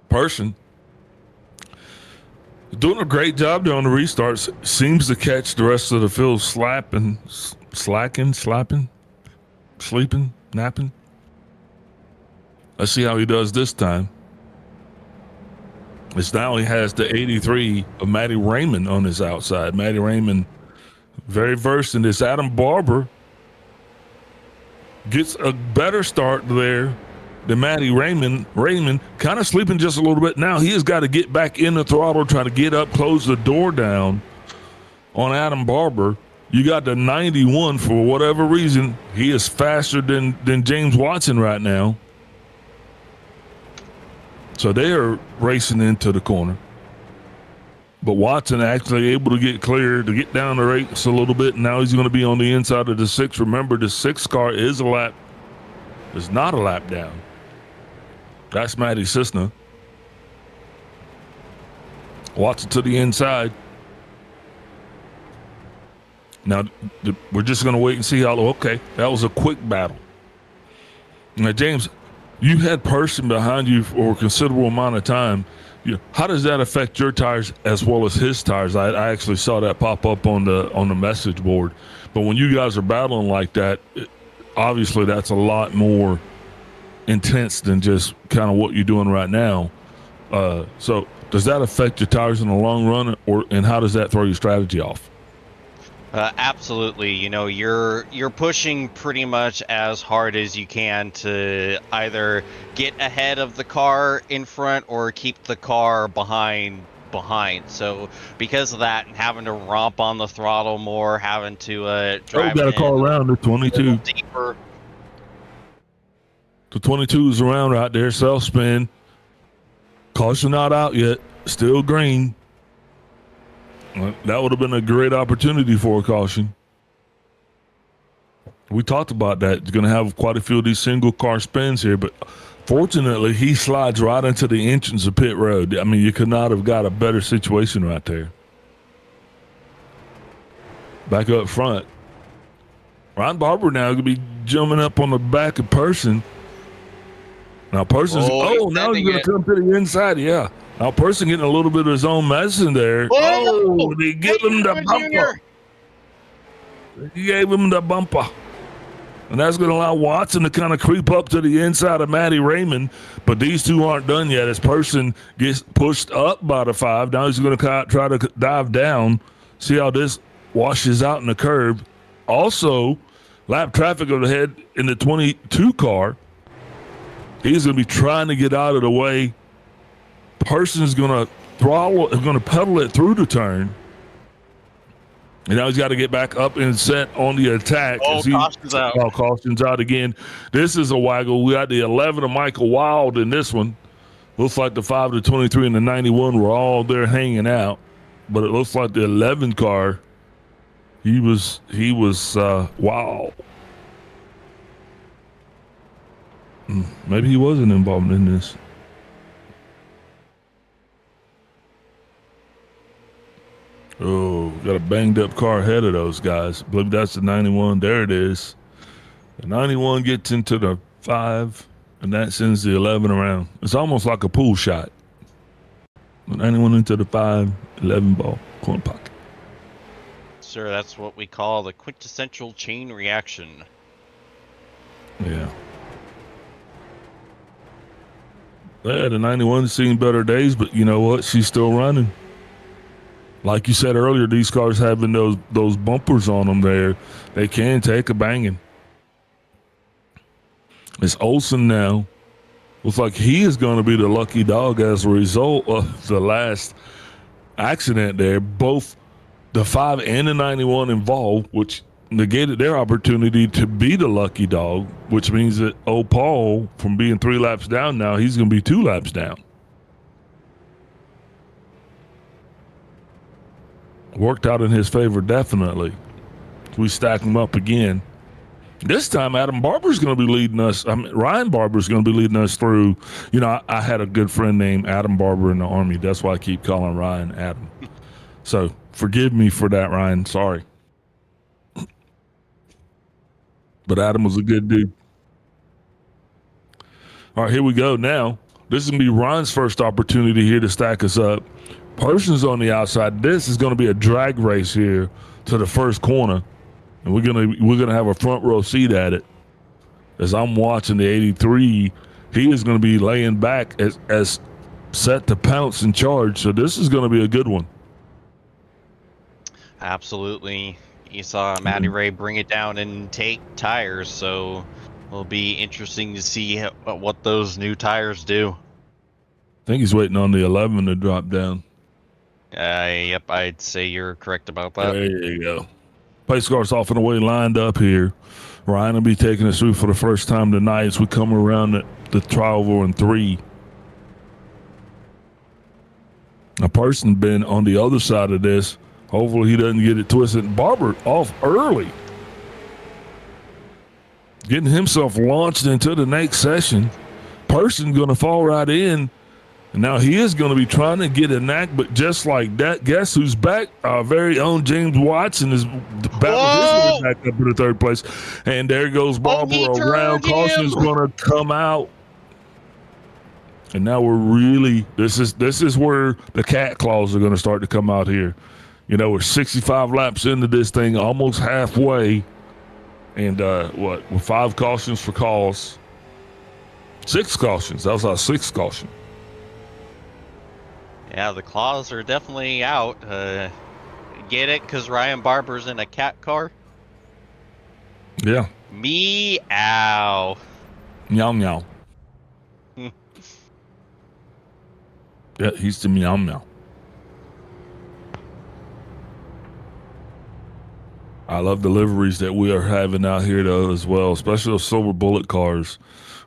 Person doing a great job doing the restarts. Seems to catch the rest of the field slacking, sleeping, napping. Let's see how he does this time. It's now he has the 83 of Matty Raymond on his outside. Matty Raymond, very versed in this. Adam Barber gets a better start there than Matty Raymond. Raymond kind of sleeping just a little bit now. He has got to get back in the throttle, try to get up, close the door down on Adam Barber. You got the 91 for whatever reason. He is faster than James Watson right now. So they are racing into the corner. But Watson actually able to get clear, to get down the race a little bit. And now he's going to be on the inside of the 6. Remember, the 6 car is not a lap down. That's Matty Cisna. Watson to the inside. Now, we're just going to wait and see how. Okay, that was a quick battle. Now, James, you had Person behind you for a considerable amount of time. How does that affect your tires as well as his tires? I actually saw that pop up on the message board. But when you guys are battling like that, obviously that's a lot more intense than just kind of what you're doing right now. So does that affect your tires in the long run, and how does that throw your strategy off? Absolutely. You're pushing pretty much as hard as you can to either get ahead of the car in front or keep the car behind. So because of that, and having to romp on the throttle more, having to drive got to call around the 22 deeper. The 22 is around right there. Self spin. Caution not out yet. Still green. That would have been a great opportunity for a caution. We talked about that. You're going to have quite a few of these single car spins here, but fortunately, he slides right into the entrance of pit road. I mean, you could not have got a better situation right there. Back up front. Ryan Barber now going to be jumping up on the back of Person. Now, Person's, now he's going to come to the inside, yeah. Now, Person getting a little bit of his own medicine there. Oh, they give him the bumper. He gave him the bumper. And that's going to allow Watson to kind of creep up to the inside of Matty Raymond. But these two aren't done yet. As Person gets pushed up by the 5, now he's going to try to dive down, see how this washes out in the curb. Also, lap traffic ahead in the 22 car. He's going to be trying to get out of the way. Person's going to pedal it through the turn. And now he's got to get back up and set on the attack. Caution's out. Caution's out again. This is a waggle. We got the 11 of Michael Wild in this one. Looks like the 5, the 23, and the 91 were all there hanging out. But it looks like the 11 car, he was wow. Maybe he wasn't involved in this. Oh, got a banged up car ahead of those guys. I believe that's the 91. There it is. The 91 gets into the 5, and that sends the 11 around. It's almost like a pool shot. The 91 into the 5, 11 ball, corner pocket. Sir, that's what we call the quintessential chain reaction. Yeah. Yeah, the 91's seen better days, but you know what? She's still running. Like you said earlier, these cars having those bumpers on them there, they can take a banging. It's Olsen now. Looks like he is going to be the lucky dog as a result of the last accident there. Both the 5 and the 91 involved, which negated their opportunity to be the lucky dog, which means that old Paul, from being 3 laps down now, he's going to be 2 laps down. Worked out in his favor, definitely. We stack him up again. This time, Adam Barber's going to be leading us. Ryan Barber's going to be leading us through. You know, I had a good friend named Adam Barber in the Army. That's why I keep calling Ryan Adam. So forgive me for that, Ryan. Sorry. But Adam was a good dude. All right, here we go now. This is going to be Ryan's first opportunity here to stack us up. Person's on the outside. This is going to be a drag race here to the first corner. And we're gonna have a front row seat at it. As I'm watching the 83, he is going to be laying back as set to pounce and charge. So this is going to be a good one. Absolutely. You saw Matty Ray bring it down and take tires, so it'll be interesting to see what those new tires do. I think he's waiting on the 11 to drop down. Yep, I'd say you're correct about that. There you go. Pace cars off and away lined up here. Ryan will be taking us through for the first time tonight as we come around the 12-3. A person been on the other side of this. Hopefully he doesn't get it twisted. Barber off early. Getting himself launched into the next session. Person going to fall right in. And now he is going to be trying to get a knack, but just like that, guess who's back? Our very own James Watson is battling his way back up to the 3rd place. And there goes Barber around. Caution is going to come out. And now we're really, this is where the cat claws are going to start to come out here. You know, we're 65 laps into this thing, almost halfway. And with 5 cautions for calls. 6 cautions. That was our 6th caution. Yeah, the claws are definitely out. Get it? Because Ryan Barber's in a cat car? Yeah. Meow. Meow meow. Yeah, he's the meow meow. I love the liveries that we are having out here though as well, especially those silver bullet cars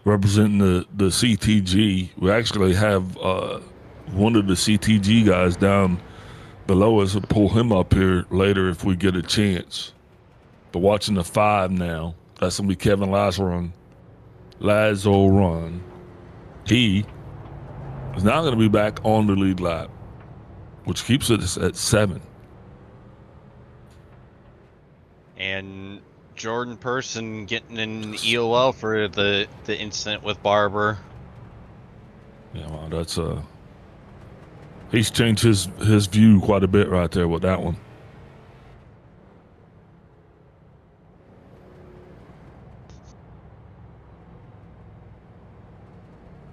representing the CTG. We actually have one of the CTG guys down below us. We'll pull him up here later if we get a chance. But watching the 5 now, that's going to be Kevin Lazaron. He is now going to be back on the lead lap, which keeps us at 7. And Jordan Person getting an EOL for the incident with Barber. Yeah, well, that's he's changed his view quite a bit right there with that one.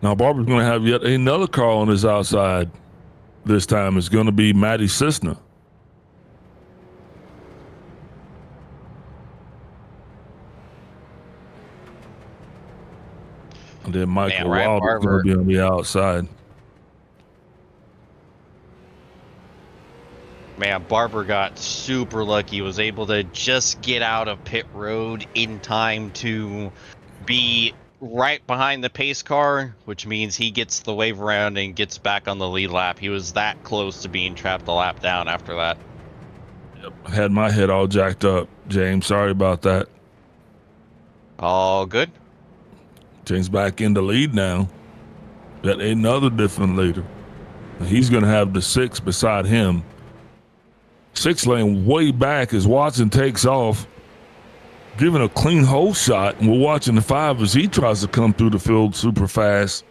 Now Barber's going to have yet another car on his outside. This time it's going to be Matty Cisna. And then Michael Wilder is going to be on the outside. Man, Barber got super lucky. He was able to just get out of pit road in time to be right behind the pace car, which means he gets the wave around and gets back on the lead lap. He was that close to being trapped a lap down after that. Yep. I had my head all jacked up, James. Sorry about that. All good. James back in the lead now. Got another different leader. He's going to have the 6 beside him. 6 lane way back as Watson takes off, giving a clean hole shot. And we're watching the 5 as he tries to come through the field super fast.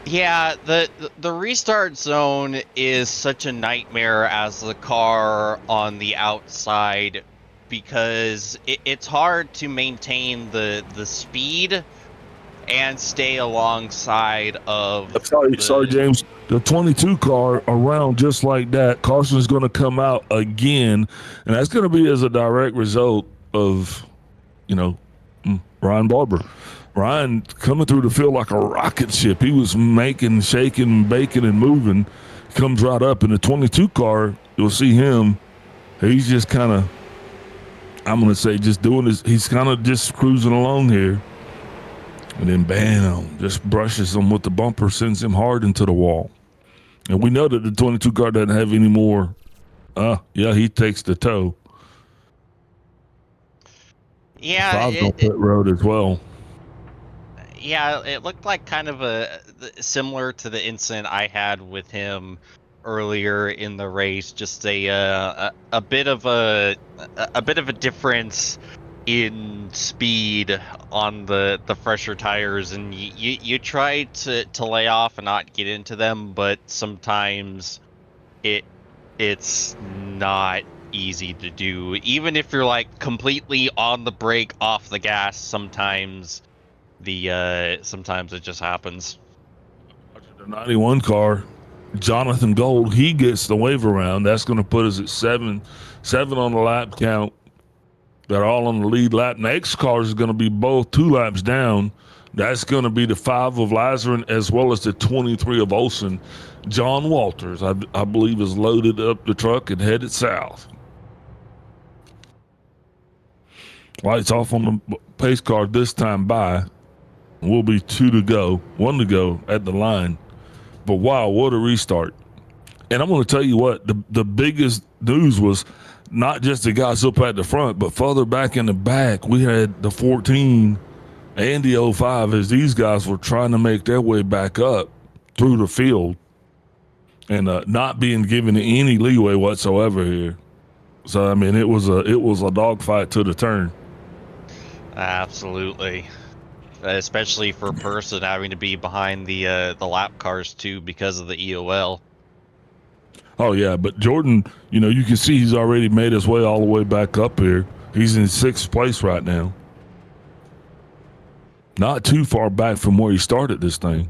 Yeah, the restart zone is such a nightmare as the car on the outside because it's hard to maintain the speed and stay alongside of. Sorry, James. The 22 car around just like that. Carson is going to come out again, and that's going to be as a direct result of, Ryan Barber. Ryan coming through the field like a rocket ship. He was making, shaking, baking, and moving. Comes right up in the 22 car. You'll see him He's just kind of, I'm going to say, just doing this. He's kind of just cruising along here. And then bam, just brushes him with the bumper, sends him hard into the wall. And we know that the 22 car doesn't have any more. Yeah, he takes the tow. Yeah, Five's on pit road as well. Yeah, it looked like kind of similar to the incident I had with him earlier in the race. Just a bit of a difference in speed on the fresher tires, and you try to lay off and not get into them, but sometimes it's not easy to do. Even if you're like completely on the brake, off the gas, sometimes it just happens. The 91 car, Jonathan Gold, he gets the wave around. That's going to put us at seven on the lap count. They're all on the lead lap. Next car is going to be both 2 laps down. That's going to be the 5 of Lazarin as well as the 23 of Olsen. John Walters, I believe, is loaded up the truck and headed south. Lights off on the pace car this time by. Will be 2 to go, 1 to go at the line. But wow, what a restart. And I'm going to tell you what, the biggest news was not just the guys up at the front, but further back in the back, we had the 14 and the 05 as these guys were trying to make their way back up through the field and not being given any leeway whatsoever here. So, I mean, it was a dogfight to the turn. Absolutely. Especially for Person having to be behind the lap cars too because of the EOL. Oh yeah, but Jordan, you can see he's already made his way all the way back up here. He's in 6th place right now. Not too far back from where he started this thing.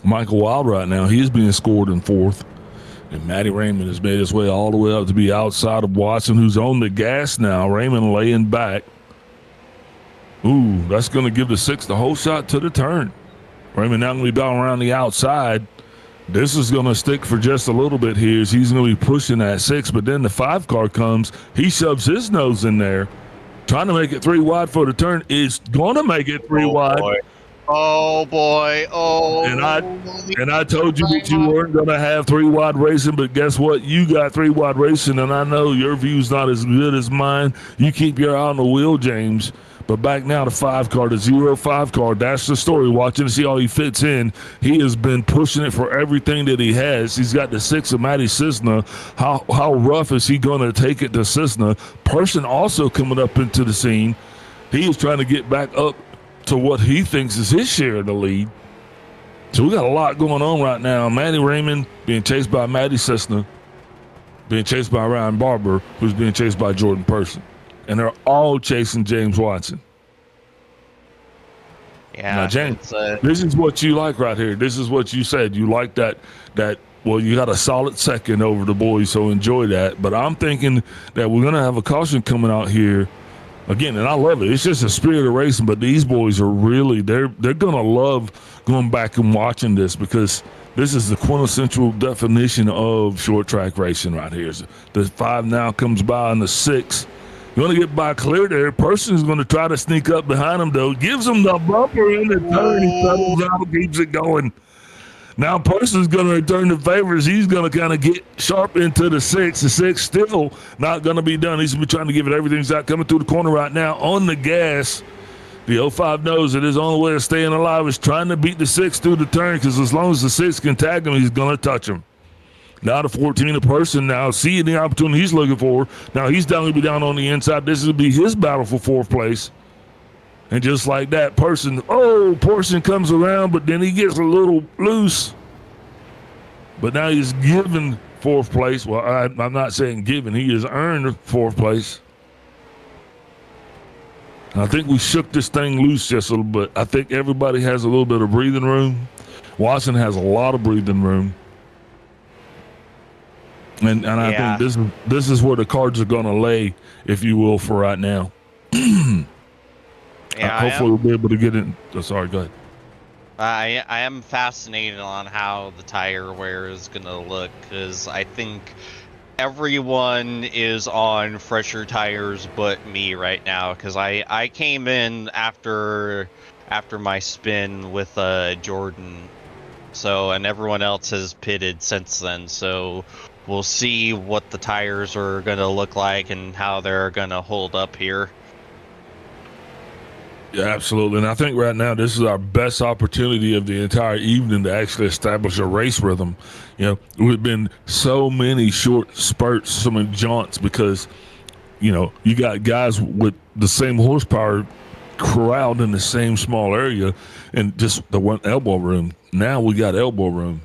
Michael Wild right now, he's being scored in 4th. And Matty Raymond has made his way all the way up to be outside of Watson, who's on the gas now. Raymond laying back. Ooh, that's going to give the 6 the whole shot to the turn. Raymond now going to be down around the outside. This is going to stick for just a little bit here as he's going to be pushing that 6, but then the 5 car comes. He shoves his nose in there, trying to make it 3 wide for the turn. It's going to make it 3 wide. Boy. Oh, boy. Oh. And I told you that you weren't going to have 3 wide racing, but guess what? You got 3 wide racing, and I know your view's not as good as mine. You keep your eye on the wheel, James. But back now to 5 car, the 05 car. That's the story. Watching to see how he fits in. He has been pushing it for everything that he has. He's got the 6 of Matty Cisna. How rough is he going to take it to Cisna? Person also coming up into the scene. He is trying to get back up to what he thinks is his share of the lead. So we got a lot going on right now. Matty Raymond being chased by Matty Cisna, being chased by Ryan Barber, who's being chased by Jordan Person. And they're all chasing James Watson. Yeah, now, James, this is what you like right here. This is what you said. You like that. Well, you got a solid second over the boys, so enjoy that. But I'm thinking that we're going to have a caution coming out here. Again, and I love it. It's just a spirit of racing, but these boys are really, they're going to love going back and watching this because this is the quintessential definition of short track racing right here. So the 5 now comes by and the 6. You want to get by clear there. Person's going to try to sneak up behind him, though. Gives him the bumper in the turn. He settles out, keeps it going. Now Person's going to return the favors. He's going to kind of get sharp into the 6. The 6 still not going to be done. He's going to be trying to give it everything he's got. Coming through the corner right now on the gas. The 05 knows that his only way of staying alive is trying to beat the 6 through the turn because as long as the 6 can tag him, he's going to touch him. Now the 14, a Person now seeing the opportunity he's looking for. Now he's going to be down on the inside. This will be his battle for 4th place. And just like that, Person comes around, but then he gets a little loose. But now he's given 4th place. Well, I'm not saying given. He has earned 4th place. And I think we shook this thing loose just a little bit. I think everybody has a little bit of breathing room. Watson has a lot of breathing room. And I think this is where the cards are going to lay, if you will, for right now. Hopefully we'll be able to get in. Oh, sorry, go ahead. I am fascinated on how the tire wear is gonna look, because I think everyone is on fresher tires but me right now, because I came in after my spin with Jordan, so, and everyone else has pitted since then, so we'll see what the tires are gonna look like and how they're gonna hold up here. Yeah, absolutely. And I think right now this is our best opportunity of the entire evening to actually establish a race rhythm. You know, we've been so many short spurts, so many jaunts, because, you know, you got guys with the same horsepower corralled in the same small area and just the one elbow room. Now we got elbow room.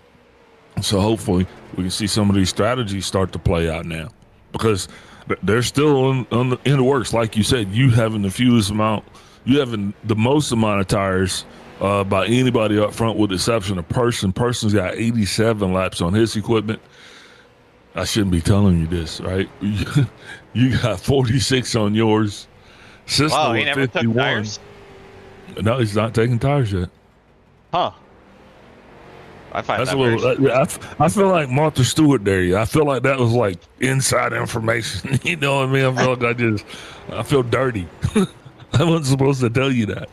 So hopefully we can see some of these strategies start to play out now, because they're still in the works. Like you said, you having the most amount of tires by anybody up front, with the exception of Person. Person's got 87 laps on his equipment. I shouldn't be telling you this, right? You got 46 on yours. Cisco Wow, he with never 51. took tires? No, he's not taking tires yet. Huh. I find That's that a little. I feel like Martha Stewart there. I feel like that was like inside information. You know what I mean? I feel like I feel dirty. I wasn't supposed to tell you that.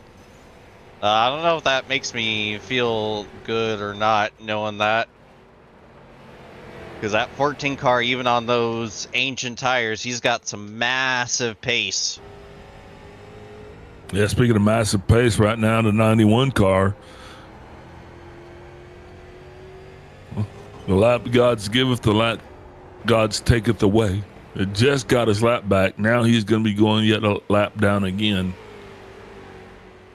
I don't know if that makes me feel good or not, knowing that. Because that 14 car, even on those ancient tires, he's got some massive pace. Yeah, speaking of massive pace, right now the 91 car, the lap gods giveth, the lap gods taketh away. It just got his lap back. Now he's going to be going yet a lap down again.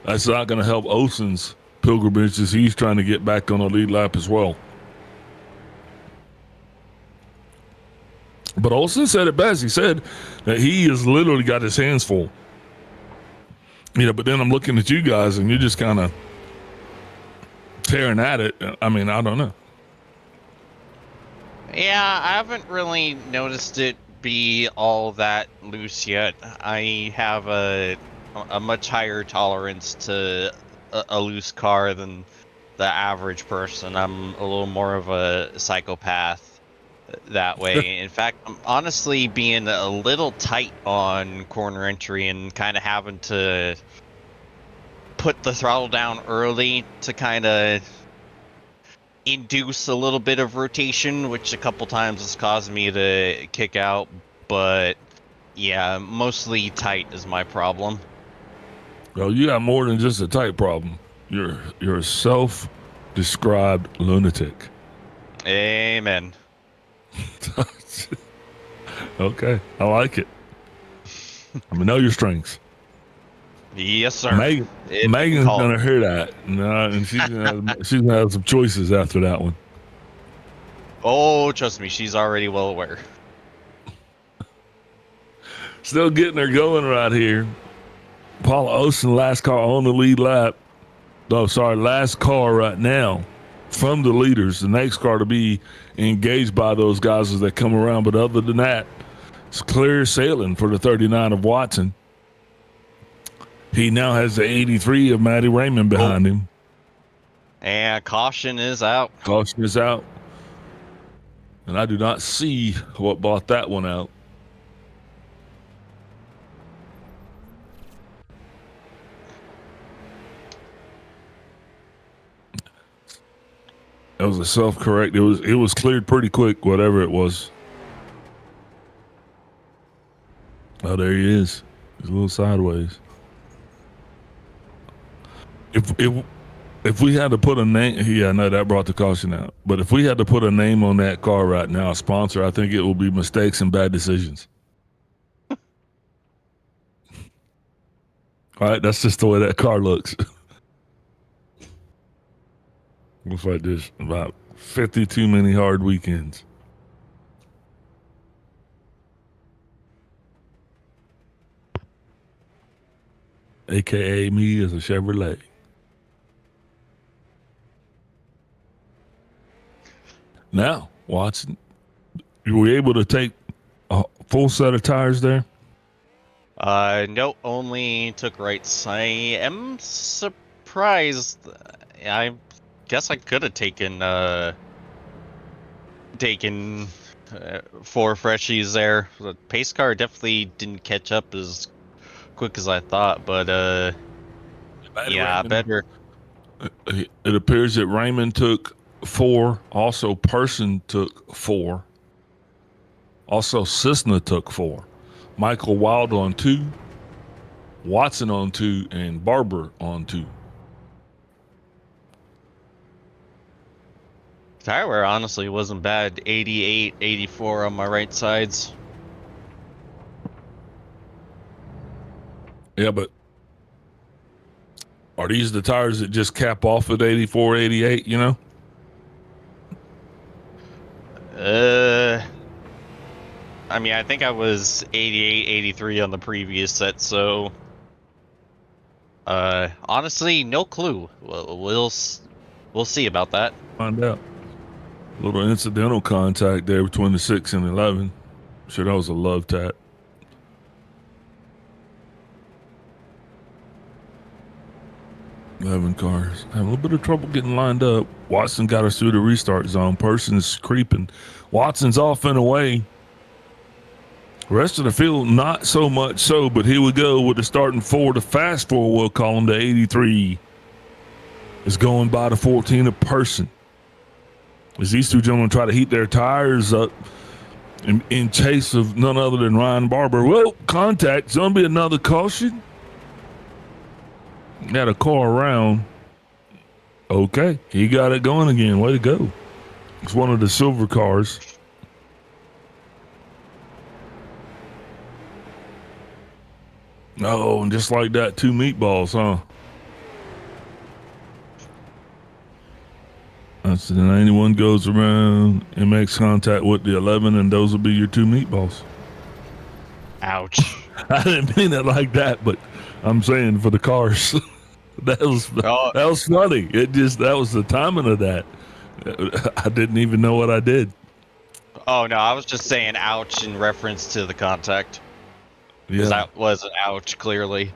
That's not going to help Olsen's pilgrimage, as he's trying to get back on the lead lap as well. But Olsen said it best. He said that he has literally got his hands full. You know, but then I'm looking at you guys and you're just kind of tearing at it. I mean, I don't know. Yeah, I haven't really noticed it be all that loose yet. I have a much higher tolerance to a loose car than the average person. I'm a little more of a psychopath that way. In fact, I'm honestly being a little tight on corner entry and kind of having to put the throttle down early to kind of induce a little bit of rotation, which a couple times has caused me to kick out. But yeah, mostly tight is my problem. Well, you got more than just a tight problem. You're a self-described lunatic. Amen. Okay, I like it. I know your strengths. Yes, sir. Megan's gonna hear that, and she's gonna have some choices after that one. Oh, trust me, she's already well aware. Still getting her going right here. Paula Olsen, last car on the lead lap. Oh, sorry, last car right now from the leaders. The next car to be engaged by those guys as they come around. But other than that, it's clear sailing for the 39 of Watson. He now has the 83 of Matty Raymond behind him. And caution is out. Caution is out. And I do not see what bought that one out. That was a self-correct. It was cleared pretty quick, whatever it was. Oh, there he is. He's a little sideways. If we had to put a name, yeah, no, that brought the caution out. But if we had to put a name on that car right now, a sponsor, I think it will be Mistakes and Bad Decisions. All right, that's just the way that car looks. Looks like there's about 50 too many hard weekends. AKA me as a Chevrolet. Now, Watson, you were able to take a full set of tires there? Nope, only took rights. I am surprised. I guess I could have taken 4 freshies there. The pace car definitely didn't catch up as quick as I thought, but yeah, better. It appears that Raymond took 4. Also, Person took 4. Also, Cisna took 4. Michael Wild on 2. Watson on 2. And Barber on 2. Tire wear honestly wasn't bad. 88, 84 on my right sides. Yeah, but are these the tires that just cap off at 84, 88, you know? I mean, I think I was 88, 83 on the previous set, so honestly, no clue. We'll see about that. Find out. A little incidental contact there between the 6 and 11. Sure, that was a love tap. Eleven cars having a little bit of trouble getting lined up. Watson got us through the restart zone. Person's creeping. Watson's off and away. Rest of the field, not so much so, but here we go with the starting 4. The fast 4, we'll call him, the 83 is going by the 14 of Person. As these two gentlemen try to heat their tires up in chase of none other than Ryan Barber. Well, contact. It's going to be another caution. Got a car around. Okay, he got it going again. Way to go. It's one of the silver cars. Oh, and just like that, 2 meatballs, huh? That's the 91 goes around and makes contact with the 11, and those will be your 2 meatballs. Ouch. I didn't mean it like that, but I'm saying for the cars. that was funny. That was the timing of that. I didn't even know what I did. Oh no, I was just saying ouch in reference to the contact. Yeah, that was an ouch, clearly.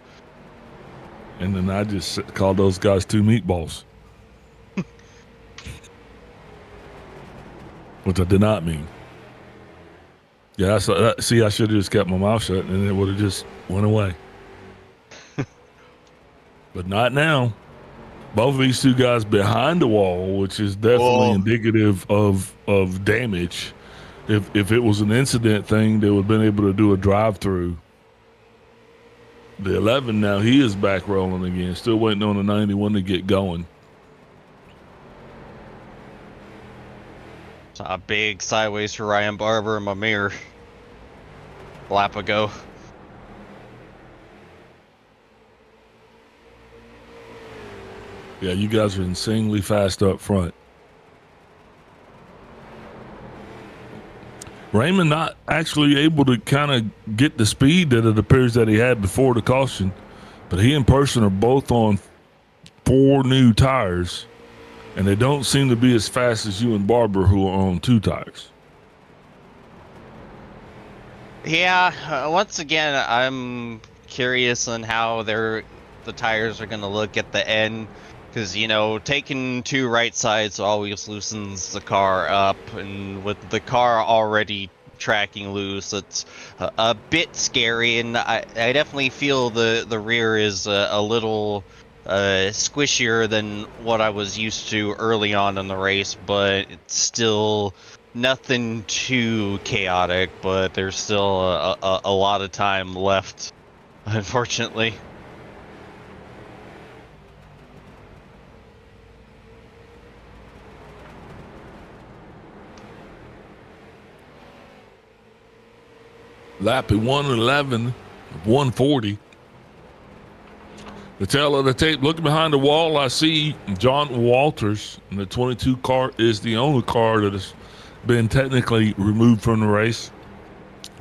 And then I just called those guys 2 meatballs. Which I did not mean. Yeah, see, I should have just kept my mouth shut and it would have just went away. But not now. Both of these 2 guys behind the wall, which is definitely indicative of damage. If it was an incident thing, they would have been able to do a drive-through. The 11 now, he is back rolling again. Still waiting on the 91 to get going. A big sideways for Ryan Barber in my mirror. A lap ago. Yeah, you guys are insanely fast up front. Raymond not actually able to kind of get the speed that it appears that he had before the caution, but he and Person are both on 4 new tires, and they don't seem to be as fast as you and Barber, who are on 2 tires. Yeah, once again, I'm curious on how the tires are going to look at the end. Because, you know, taking 2 right sides always loosens the car up, and with the car already tracking loose, it's a bit scary, and I definitely feel the rear is a little squishier than what I was used to early on in the race, but it's still nothing too chaotic, but there's still a lot of time left, unfortunately. Lap at 111, 140. The tail of the tape, looking behind the wall, I see John Walters, and the 22 car is the only car that has been technically removed from the race.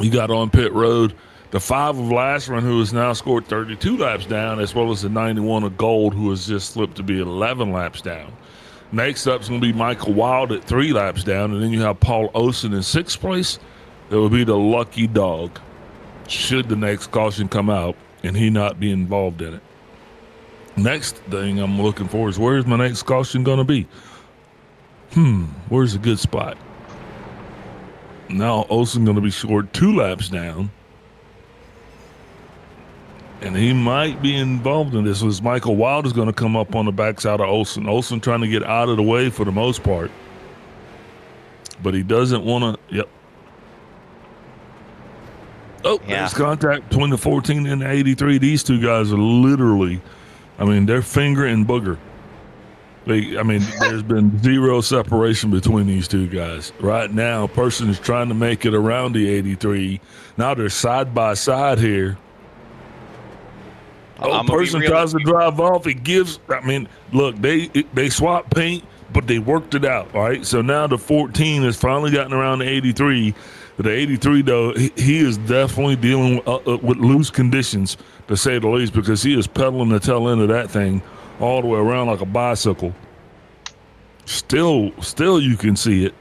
He got on pit road. The 5 of last run, who has now scored 32 laps down, as well as the 91 of Gold, who has just slipped to be 11 laps down. Next up is going to be Michael Wild at 3 laps down, and then you have Paul Osen in 6th place. That would be the lucky dog, should the next caution come out and he not be involved in it. Next thing I'm looking for is where's my next caution going to be? Where's a good spot? Now Olsen going to be short 2 laps down. And he might be involved in this. As Michael Wild is going to come up on the backside of Olsen. Olsen trying to get out of the way for the most part. But he doesn't want to. Yep. Oh, Yeah. There's contact between the 14 and the 83. These two guys are literally, they're finger and booger. There's been zero separation between these two guys. Right now, a person is trying to make it around the 83. Now they're side by side here. Person tries to drive off. He gives. Look, they swap paint, but they worked it out. All right. So now the 14 has finally gotten around the 83. The 83, though, he is definitely dealing with loose conditions, to say the least, because he is pedaling the tail end of that thing all the way around like a bicycle. Still, you can see it.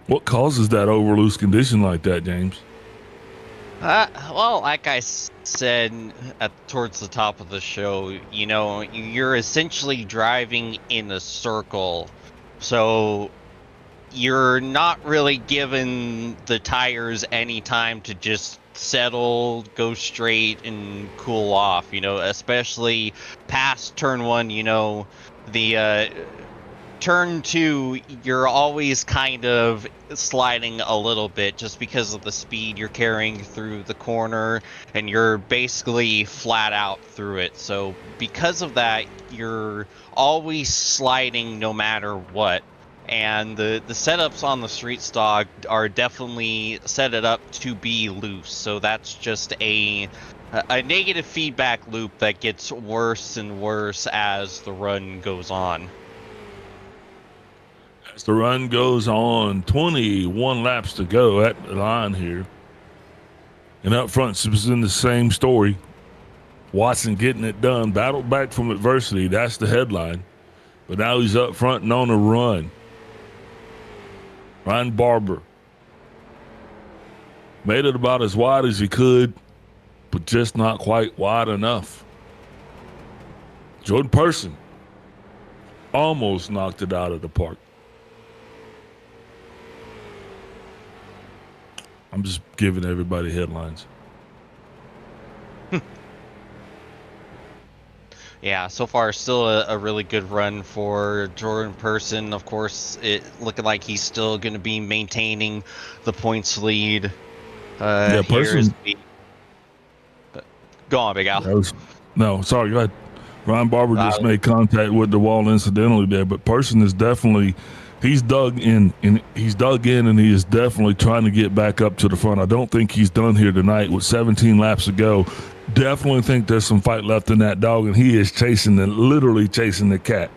What causes that over loose condition like that, James? Well, like I said towards the top of the show, you're essentially driving in a circle. So you're not really giving the tires any time to just settle, go straight, and cool off, especially past turn 1, the turn 2, you're always kind of sliding a little bit just because of the speed you're carrying through the corner, and you're basically flat out through it. So because of that, you're always sliding no matter what. And the setups on the street stock are definitely set it up to be loose. So that's just a negative feedback loop that gets worse and worse as the run goes on. As the run goes on, 21 laps to go at the line here. And up front, it was in the same story. Watson getting it done, battled back from adversity. That's the headline. But now he's up front and on a run. Ryan Barber made it about as wide as he could, but just not quite wide enough. Jordan Person almost knocked it out of the park. I'm just giving everybody headlines. Yeah, so far still a really good run for Jordan Person. Of course, it looking like he's still going to be maintaining the points lead. Person. Go on, Big Al. No, sorry, go ahead. Ryan Barber just made contact with the wall incidentally there, but Person is definitely, he's dug in and he is definitely trying to get back up to the front. I don't think he's done here tonight with 17 laps to go. Definitely think there's some fight left in that dog, and he is literally chasing the cat.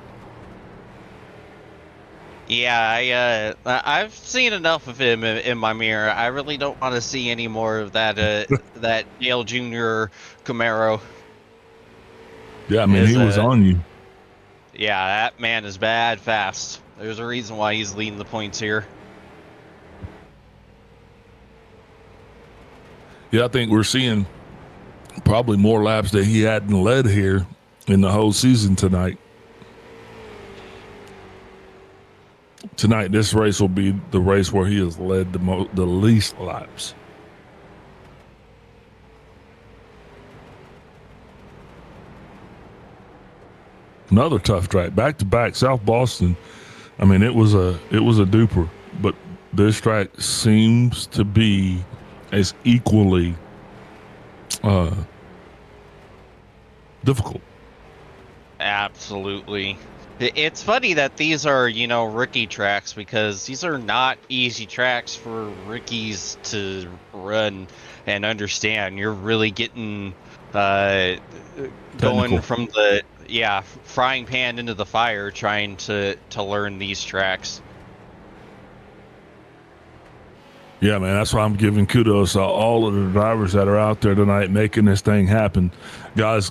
Yeah, I've seen enough of him in my mirror. I really don't want to see any more of that that Dale Jr. Camaro. Yeah, he was on you. Yeah, that man is bad fast. There's a reason why he's leading the points here. Yeah, I think we're seeing probably more laps that he hadn't led here in the whole season tonight. Tonight, this race will be the race where he has led the least laps. Another tough track, back to back, South Boston. It was a duper, but this track seems to be as equally difficult. Absolutely. It's funny that these are, rookie tracks, because these are not easy tracks for rookies to run and understand. You're really getting going from the frying pan into the fire trying to learn these tracks. Yeah, man, that's why I'm giving kudos to all of the drivers that are out there tonight making this thing happen. Guys,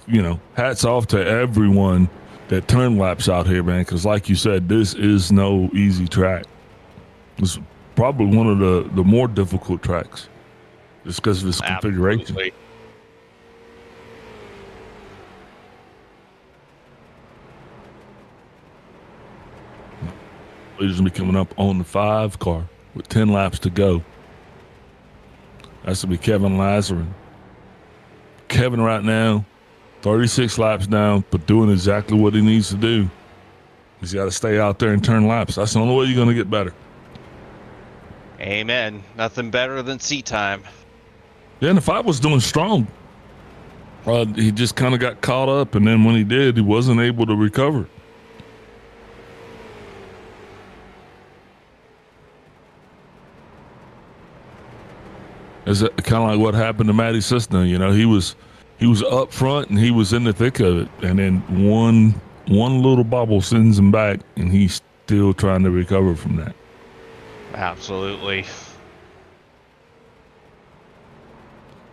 hats off to everyone that turn laps out here, man, because like you said, this is no easy track. It's probably one of the more difficult tracks just because of its configuration. leader's going to be coming up on the 5 car with 10 laps to go. That's going to be Kevin Lazarin. Kevin right now, 36 laps down, but doing exactly what he needs to do. He's got to stay out there and turn laps. That's the only way you're going to get better. Amen. Nothing better than seat time. Yeah, and the 5 was doing strong. He just kind of got caught up, and then when he did, he wasn't able to recover. It's kind of like what happened to Matty Cisna. You know, he was up front and he was in the thick of it, and then one little bobble sends him back, and he's still trying to recover from that. Absolutely.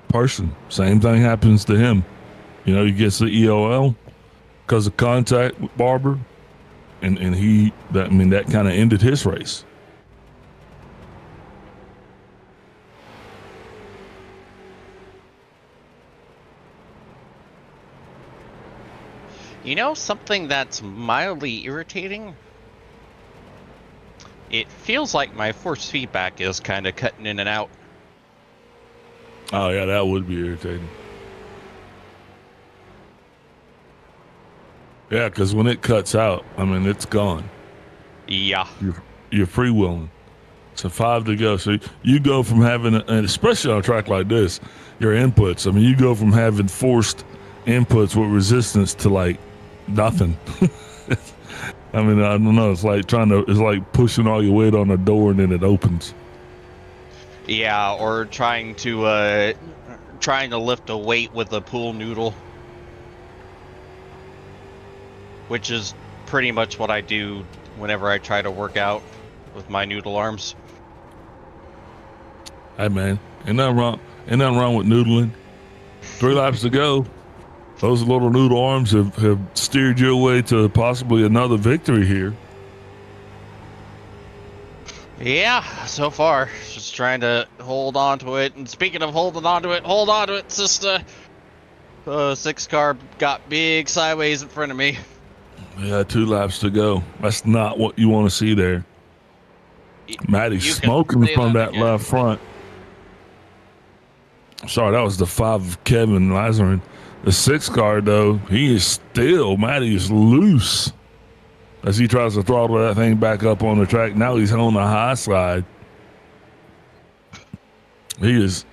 Person, same thing happens to him. You know, he gets the EOL because of contact with Barber, and that kind of ended his race. You know something that's mildly irritating? It feels like my force feedback is kind of cutting in and out. Oh, yeah, that would be irritating. Yeah, because when it cuts out, I mean, it's gone. Yeah. You're freewheeling. It's a 5 to go. So you go from having, and especially on a track like this, your inputs. I mean, you go from having forced inputs with resistance to like nothing. I mean, I don't know. It's like it's like pushing all your weight on a door and then it opens. Yeah, or trying to lift a weight with a pool noodle, which is pretty much what I do whenever I try to work out with my noodle arms. Hey man, ain't nothing wrong with noodling. 3 laps to go. Those little noodle arms have steered you away to possibly another victory here. Yeah, so far. Just trying to hold on to it. And speaking of holding on to it, hold on to it, sister. 6 car got big sideways in front of me. Yeah, 2 laps to go. That's not what you want to see there. Matty's smoking from that left front. Sorry, that was the 5 of Kevin Lazarin. The 6 car, though, Matty is loose as he tries to throttle that thing back up on the track. Now he's on the high slide. He is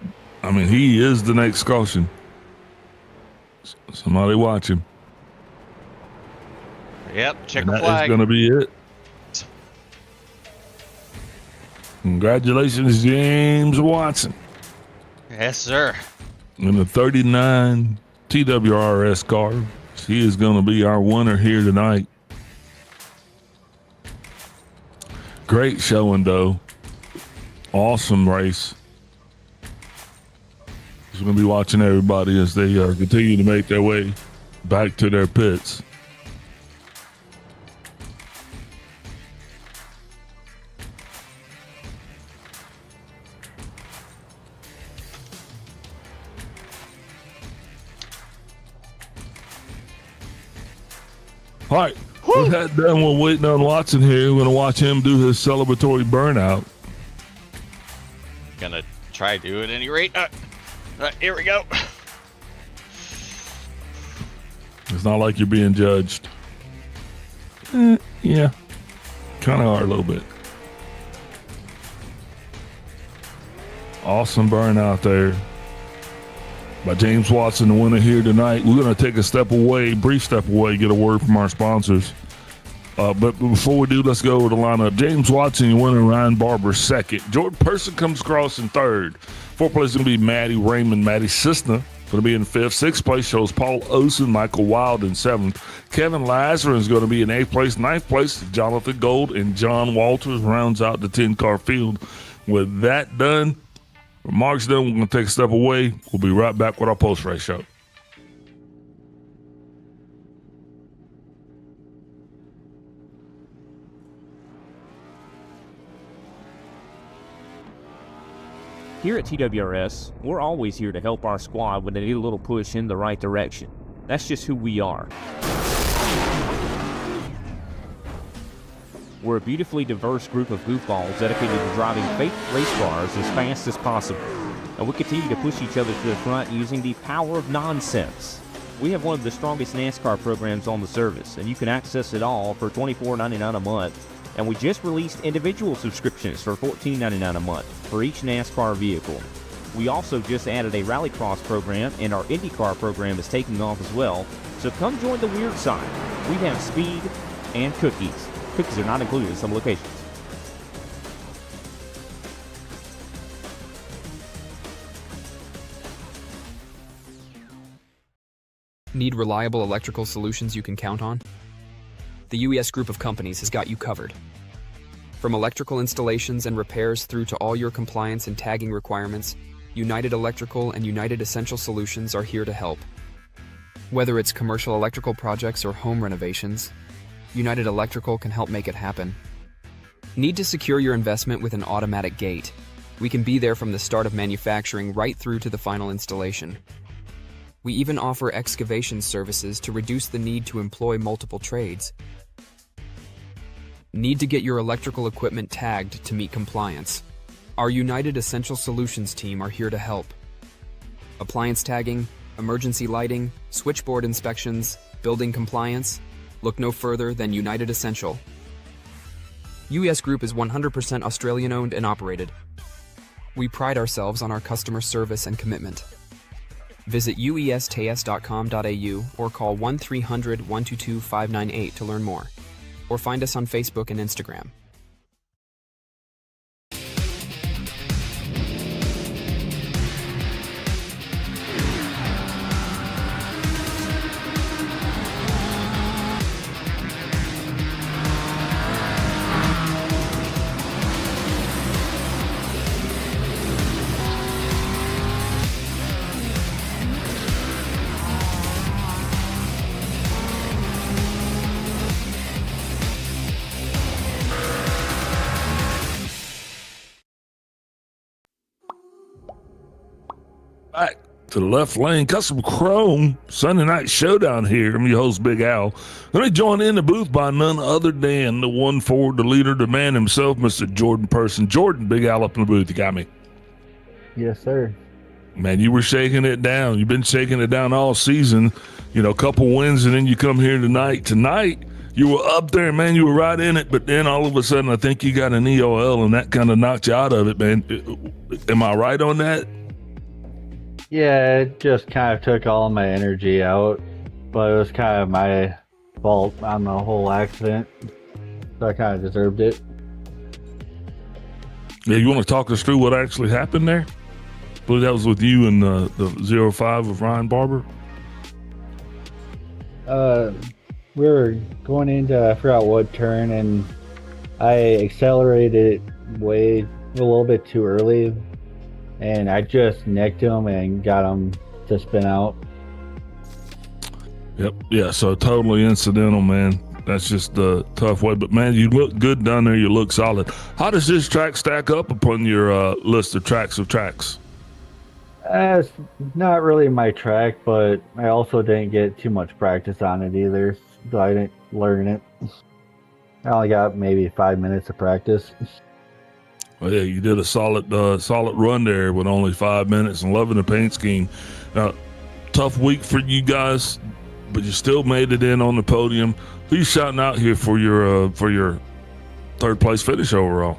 the next caution. Somebody watch him. Yep, check and the flag. That's going to be it. Congratulations, James Watson. Yes, sir. In the 39 TWRS car. He is going to be our winner here tonight. Great showing, though. Awesome race. Just going to be watching everybody as they continue to make their way back to their pits. All right, with that done, we're waiting on Watson here. We're going to watch him do his celebratory burnout. Gonna try to at any rate. Here we go. It's not like you're being judged. Yeah, kind of are a little bit. Awesome burnout there by James Watson, the winner here tonight. We're going to take a brief step away, get a word from our sponsors. But before we do, let's go over the lineup. James Watson, your winner. Ryan Barber, second. Jordan Person comes across in third. Fourth place is going to be Matty Raymond. Matty Cisna going to be in fifth. Sixth place shows Paul Osen, Michael Wild in seventh. Kevin Lazarin is going to be in eighth place. Ninth place, Jonathan Gold and John Walters rounds out the 10-car field. With that done, remarks done, we're going to take a step away. We'll be right back with our post-race show. Here at TWRS, we're always here to help our squad when they need a little push in the right direction. That's just who we are. We're a beautifully diverse group of goofballs dedicated to driving fake race cars as fast as possible. And we continue to push each other to the front using the power of nonsense. We have one of the strongest NASCAR programs on the service, and you can access it all for $24.99 a month. And we just released individual subscriptions for $14.99 a month for each NASCAR vehicle. We also just added a Rallycross program, and our IndyCar program is taking off as well. So come join the weird side. We have speed and cookies. Cookies are not included in some locations. Need reliable electrical solutions you can count on? The UES group of companies has got you covered. From electrical installations and repairs through to all your compliance and tagging requirements, United Electrical and United Essential Solutions are here to help. Whether it's commercial electrical projects or home renovations, United Electrical can help make it happen. Need to secure your investment with an automatic gate? We can be there from the start of manufacturing right through to the final installation. We even offer excavation services to reduce the need to employ multiple trades. Need to get your electrical equipment tagged to meet compliance? Our United Essential Solutions team are here to help. Appliance tagging, emergency lighting, switchboard inspections, building compliance? Look no further than United Essential. UES Group is 100% Australian owned and operated. We pride ourselves on our customer service and commitment. Visit uests.com.au or call 1-300-122-598 to learn more. Or find us on Facebook and Instagram. Back to the left lane, Custom Chrome Sunday Night Showdown here. I'm your host, Big Al. Going to join in the booth by none other than the 1-4, the leader, the man himself, Mr. Jordan Person. Jordan, Big Al up in the booth. You got me? Yes, sir. Man, you were shaking it down. You've been shaking it down all season. You know, a couple wins, and then you come here tonight. Tonight, you were up there, man. You were right in it, but then all of a sudden, I think you got an EOL, and that kind of knocked you out of it, man. Am I right on that? Yeah, it just kind of took all my energy out, but it was kind of my fault on the whole accident, so I kind of deserved it. Yeah, you want to talk us through what actually happened there? I believe that was with you and the 05 of Ryan Barber. We were going into, I forgot what turn, and I accelerated way a little bit too early. And I just nicked him and got him to spin out. Yep. Yeah. So totally incidental, man. That's just a tough way. But man, you look good down there. You look solid. How does this track stack up upon your list of tracks? It's not really my track, but I also didn't get too much practice on it either, so I didn't learn it. I only got maybe 5 minutes of practice. Well, yeah, you did a solid run there with only 5 minutes and loving the paint scheme. Tough week for you guys, but you still made it in on the podium. Who you shouting out here for your third place finish overall?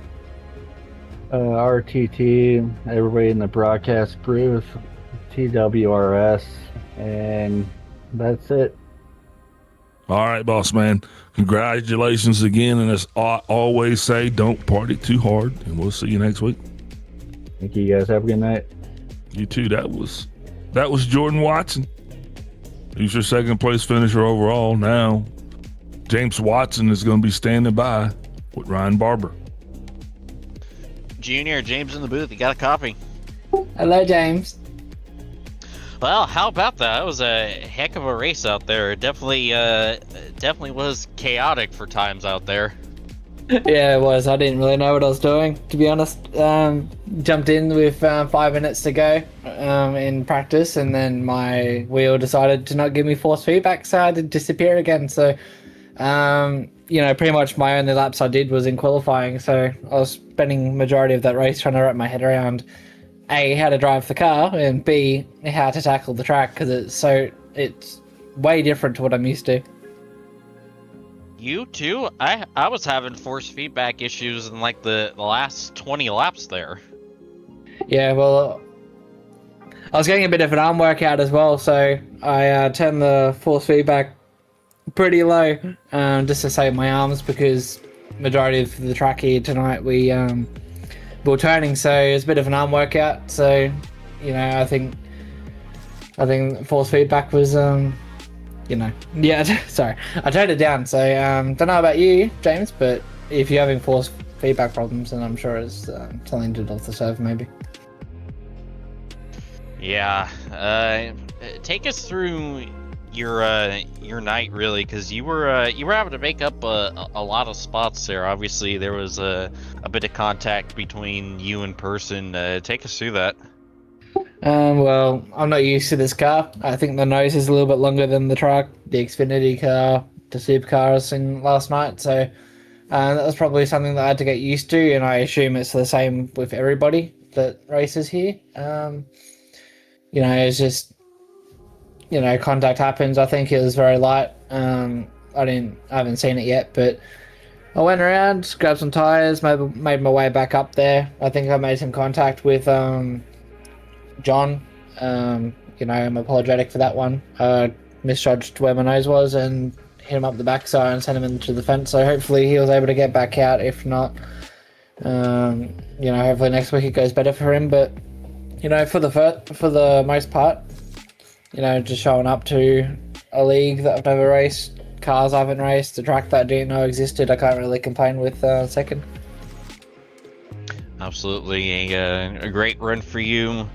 RTT, everybody in the broadcast booth, TWRS, and that's it. All right, boss man. Congratulations again. And as I always say, don't party too hard. And we'll see you next week. Thank you guys. Have a good night. You too. That was Jordan Watson. He's your second place finisher overall. Now, James Watson is going to be standing by with Ryan Barber. Junior, James in the booth. You got a copy. Hello, James. Well, how about that? It was a heck of a race out there. It definitely was chaotic for times out there. Yeah, it was. I didn't really know what I was doing, to be honest. Jumped in with 5 minutes to go in practice, and then my wheel decided to not give me force feedback, so I had to disappear again. So pretty much my only laps I did was in qualifying, so I was spending majority of that race trying to wrap my head around A, how to drive the car, and B, how to tackle the track, because it's way different to what I'm used to. You too? I was having force feedback issues in like the last 20 laps there. Yeah, well, I was getting a bit of an arm workout as well, so I turned the force feedback pretty low, just to save my arms, because majority of the track here tonight we were turning, so it's a bit of an arm workout. So, I think force feedback was sorry, I turned it down. So don't know about you, James, but if you're having force feedback problems, then I'm sure it's something to do with the server, maybe. Yeah, take us through your night, really, because you were able to make up a lot of spots there. Obviously, there was a bit of contact between you and person. Take us through that. Well, I'm not used to this car. I think the nose is a little bit longer than the truck, the Xfinity car, the supercars in last night. So that was probably something that I had to get used to, and I assume it's the same with everybody that races here. It's just, contact happens. I think it was very light. I haven't seen it yet, but I went around, grabbed some tires, made my way back up there. I think I made some contact with John. I'm apologetic for that one. Misjudged where my nose was and hit him up the backside and sent him into the fence. So hopefully he was able to get back out. If not, hopefully next week it goes better for him. But for the most part, just showing up to a league that I've never raced, cars I haven't raced, a track that I didn't know existed, I can't really complain with second. Absolutely, a great run for you.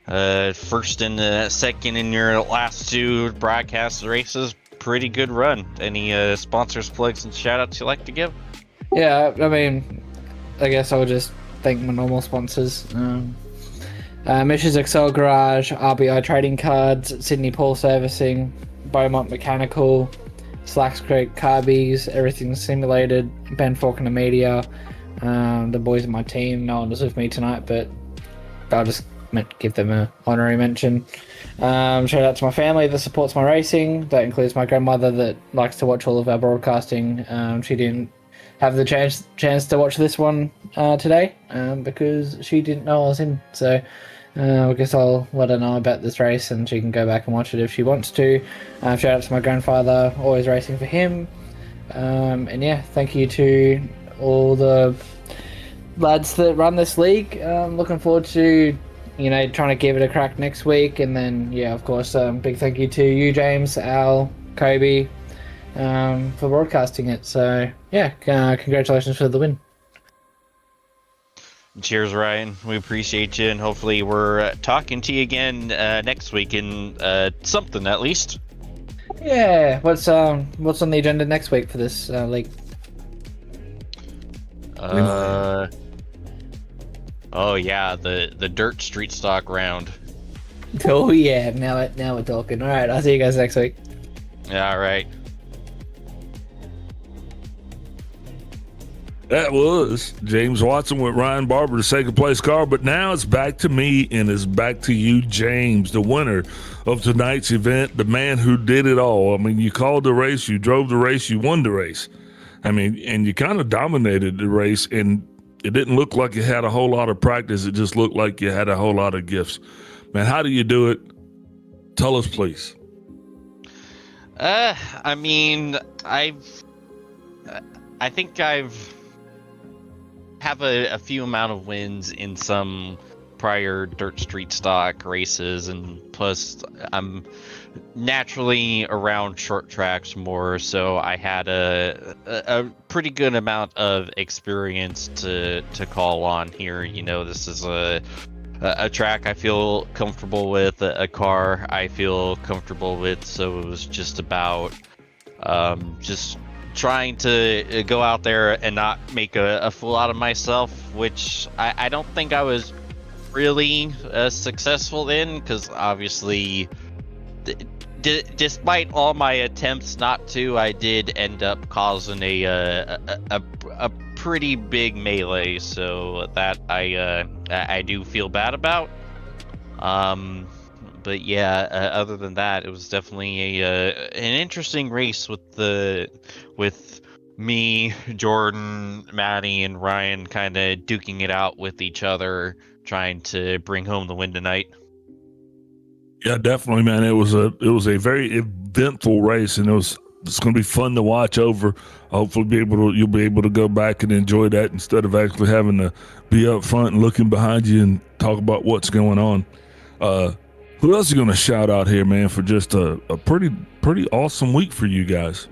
First and second in your last two broadcast races. Pretty good run. Any sponsors, plugs, and shout-outs you like to give? Yeah, I mean, I guess I'll just thank my normal sponsors. Mish's Excel Garage, RBI Trading Cards, Sydney Paul Servicing, Beaumont Mechanical, Slacks Creek Carbies, Everything Simulated, Ben Faulkner Media, the boys in my team. No one was with me tonight, but I'll just give them an honorary mention. Shout out to my family that supports my racing. That includes my grandmother that likes to watch all of our broadcasting. She didn't have the chance to watch this one today because she didn't know I was in. So I guess I'll let her know about this race and she can go back and watch it if she wants to. Shout out to my grandfather, always racing for him. And yeah, thank you to all the lads that run this league. Looking forward to trying to give it a crack next week. And then yeah, of course, big thank you to you, James, Al, Kobe, for broadcasting it. So yeah, congratulations for the win. Cheers, Ryan. We appreciate you, and hopefully we're talking to you again next week in something at least. Yeah, what's on the agenda next week for this league? Oh yeah, the dirt street stock round. Oh yeah, now we're talking. All right, I'll see you guys next week. Yeah, all right. That was James Watson with Ryan Barber, the second place car. But now it's back to me, and it's back to you, James, the winner of tonight's event, the man who did it all. I mean, you called the race, you drove the race, you won the race. I mean, and you kind of dominated the race, and it didn't look like you had a whole lot of practice. It just looked like you had a whole lot of gifts. Man, how do you do it? Tell us, please. I mean, I think I've have a few amount of wins in some prior dirt street stock races, and plus I'm naturally around short tracks more, so I had a pretty good amount of experience to call on here. This is a track I feel comfortable with, a car I feel comfortable with, so it was just about just trying to go out there and not make a fool out of myself, which I don't think I was really successful in, because obviously despite all my attempts not to, I did end up causing a pretty big melee, so that I do feel bad about. But yeah, other than that, it was definitely an interesting race with me, Jordan, Maddie, and Ryan kind of duking it out with each other, trying to bring home the win tonight. Yeah, definitely, man. It was a very eventful race, and it's going to be fun to watch over. Hopefully, you'll be able to go back and enjoy that instead of actually having to be up front and looking behind you and talk about what's going on. Who else are you going to shout out here, man, for just a pretty awesome week for you guys?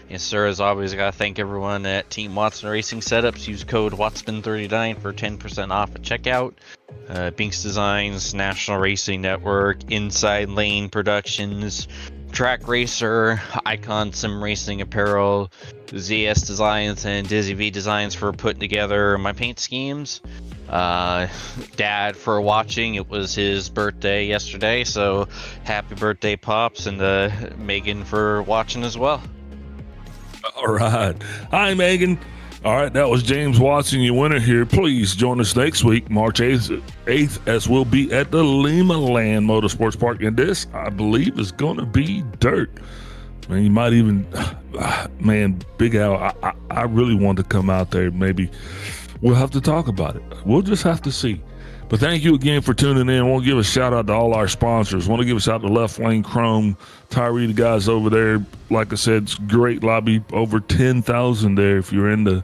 Yes, sir. As always, I got to thank everyone at Team Watson Racing Setups. Use code WATSMAN39 for 10% off at checkout. Binks Designs, National Racing Network, Inside Lane Productions, Track Racer, Icon Sim Racing Apparel, ZS Designs, and Dizzy V Designs for putting together my paint schemes. Dad for watching. It was his birthday yesterday, so happy birthday, Pops, and Megan for watching as well. All right. Hi, Megan. All right, that was James Watson, your winner here. Please join us next week, March 8th, as we'll be at the Lima Land Motorsports Park. And this, I believe, is going to be dirt. Man, you might even, man, Big Al, I really want to come out there. Maybe we'll have to talk about it. We'll just have to see. But thank you again for tuning in. I want to give a shout out to all our sponsors. I want to give a shout out to Left Lane Chrome, Tyree, the guys over there. Like I said, it's a great lobby, over 10,000 there if you're into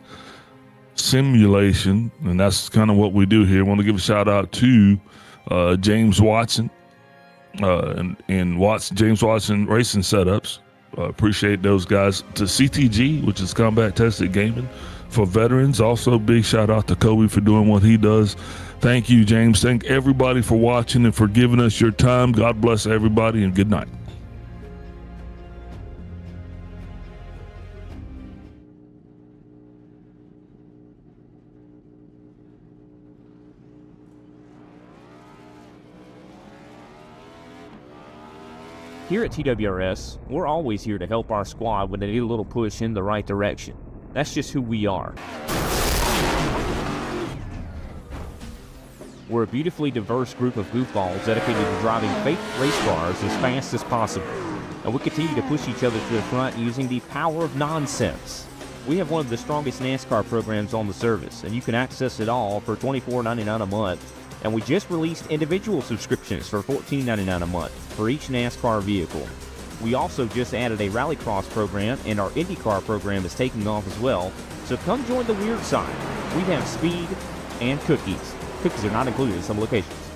simulation, and that's kind of what we do here. I want to give a shout out to James Watson and James Watson Racing Setups. Appreciate those guys. To CTG, which is Combat Tested Gaming for veterans. Also, big shout out to Kobe for doing what he does. Thank you, James. Thank everybody for watching and for giving us your time. God bless everybody, and good night. Here at TWRS, we're always here to help our squad when they need a little push in the right direction. That's just who we are. We're a beautifully diverse group of goofballs dedicated to driving fake race cars as fast as possible. And we continue to push each other to the front using the power of nonsense. We have one of the strongest NASCAR programs on the service, and you can access it all for $24.99 a month. And we just released individual subscriptions for $14.99 a month for each NASCAR vehicle. We also just added a Rallycross program, and our IndyCar program is taking off as well. So come join the weird side. We have speed and cookies. Cookies are not included in some locations.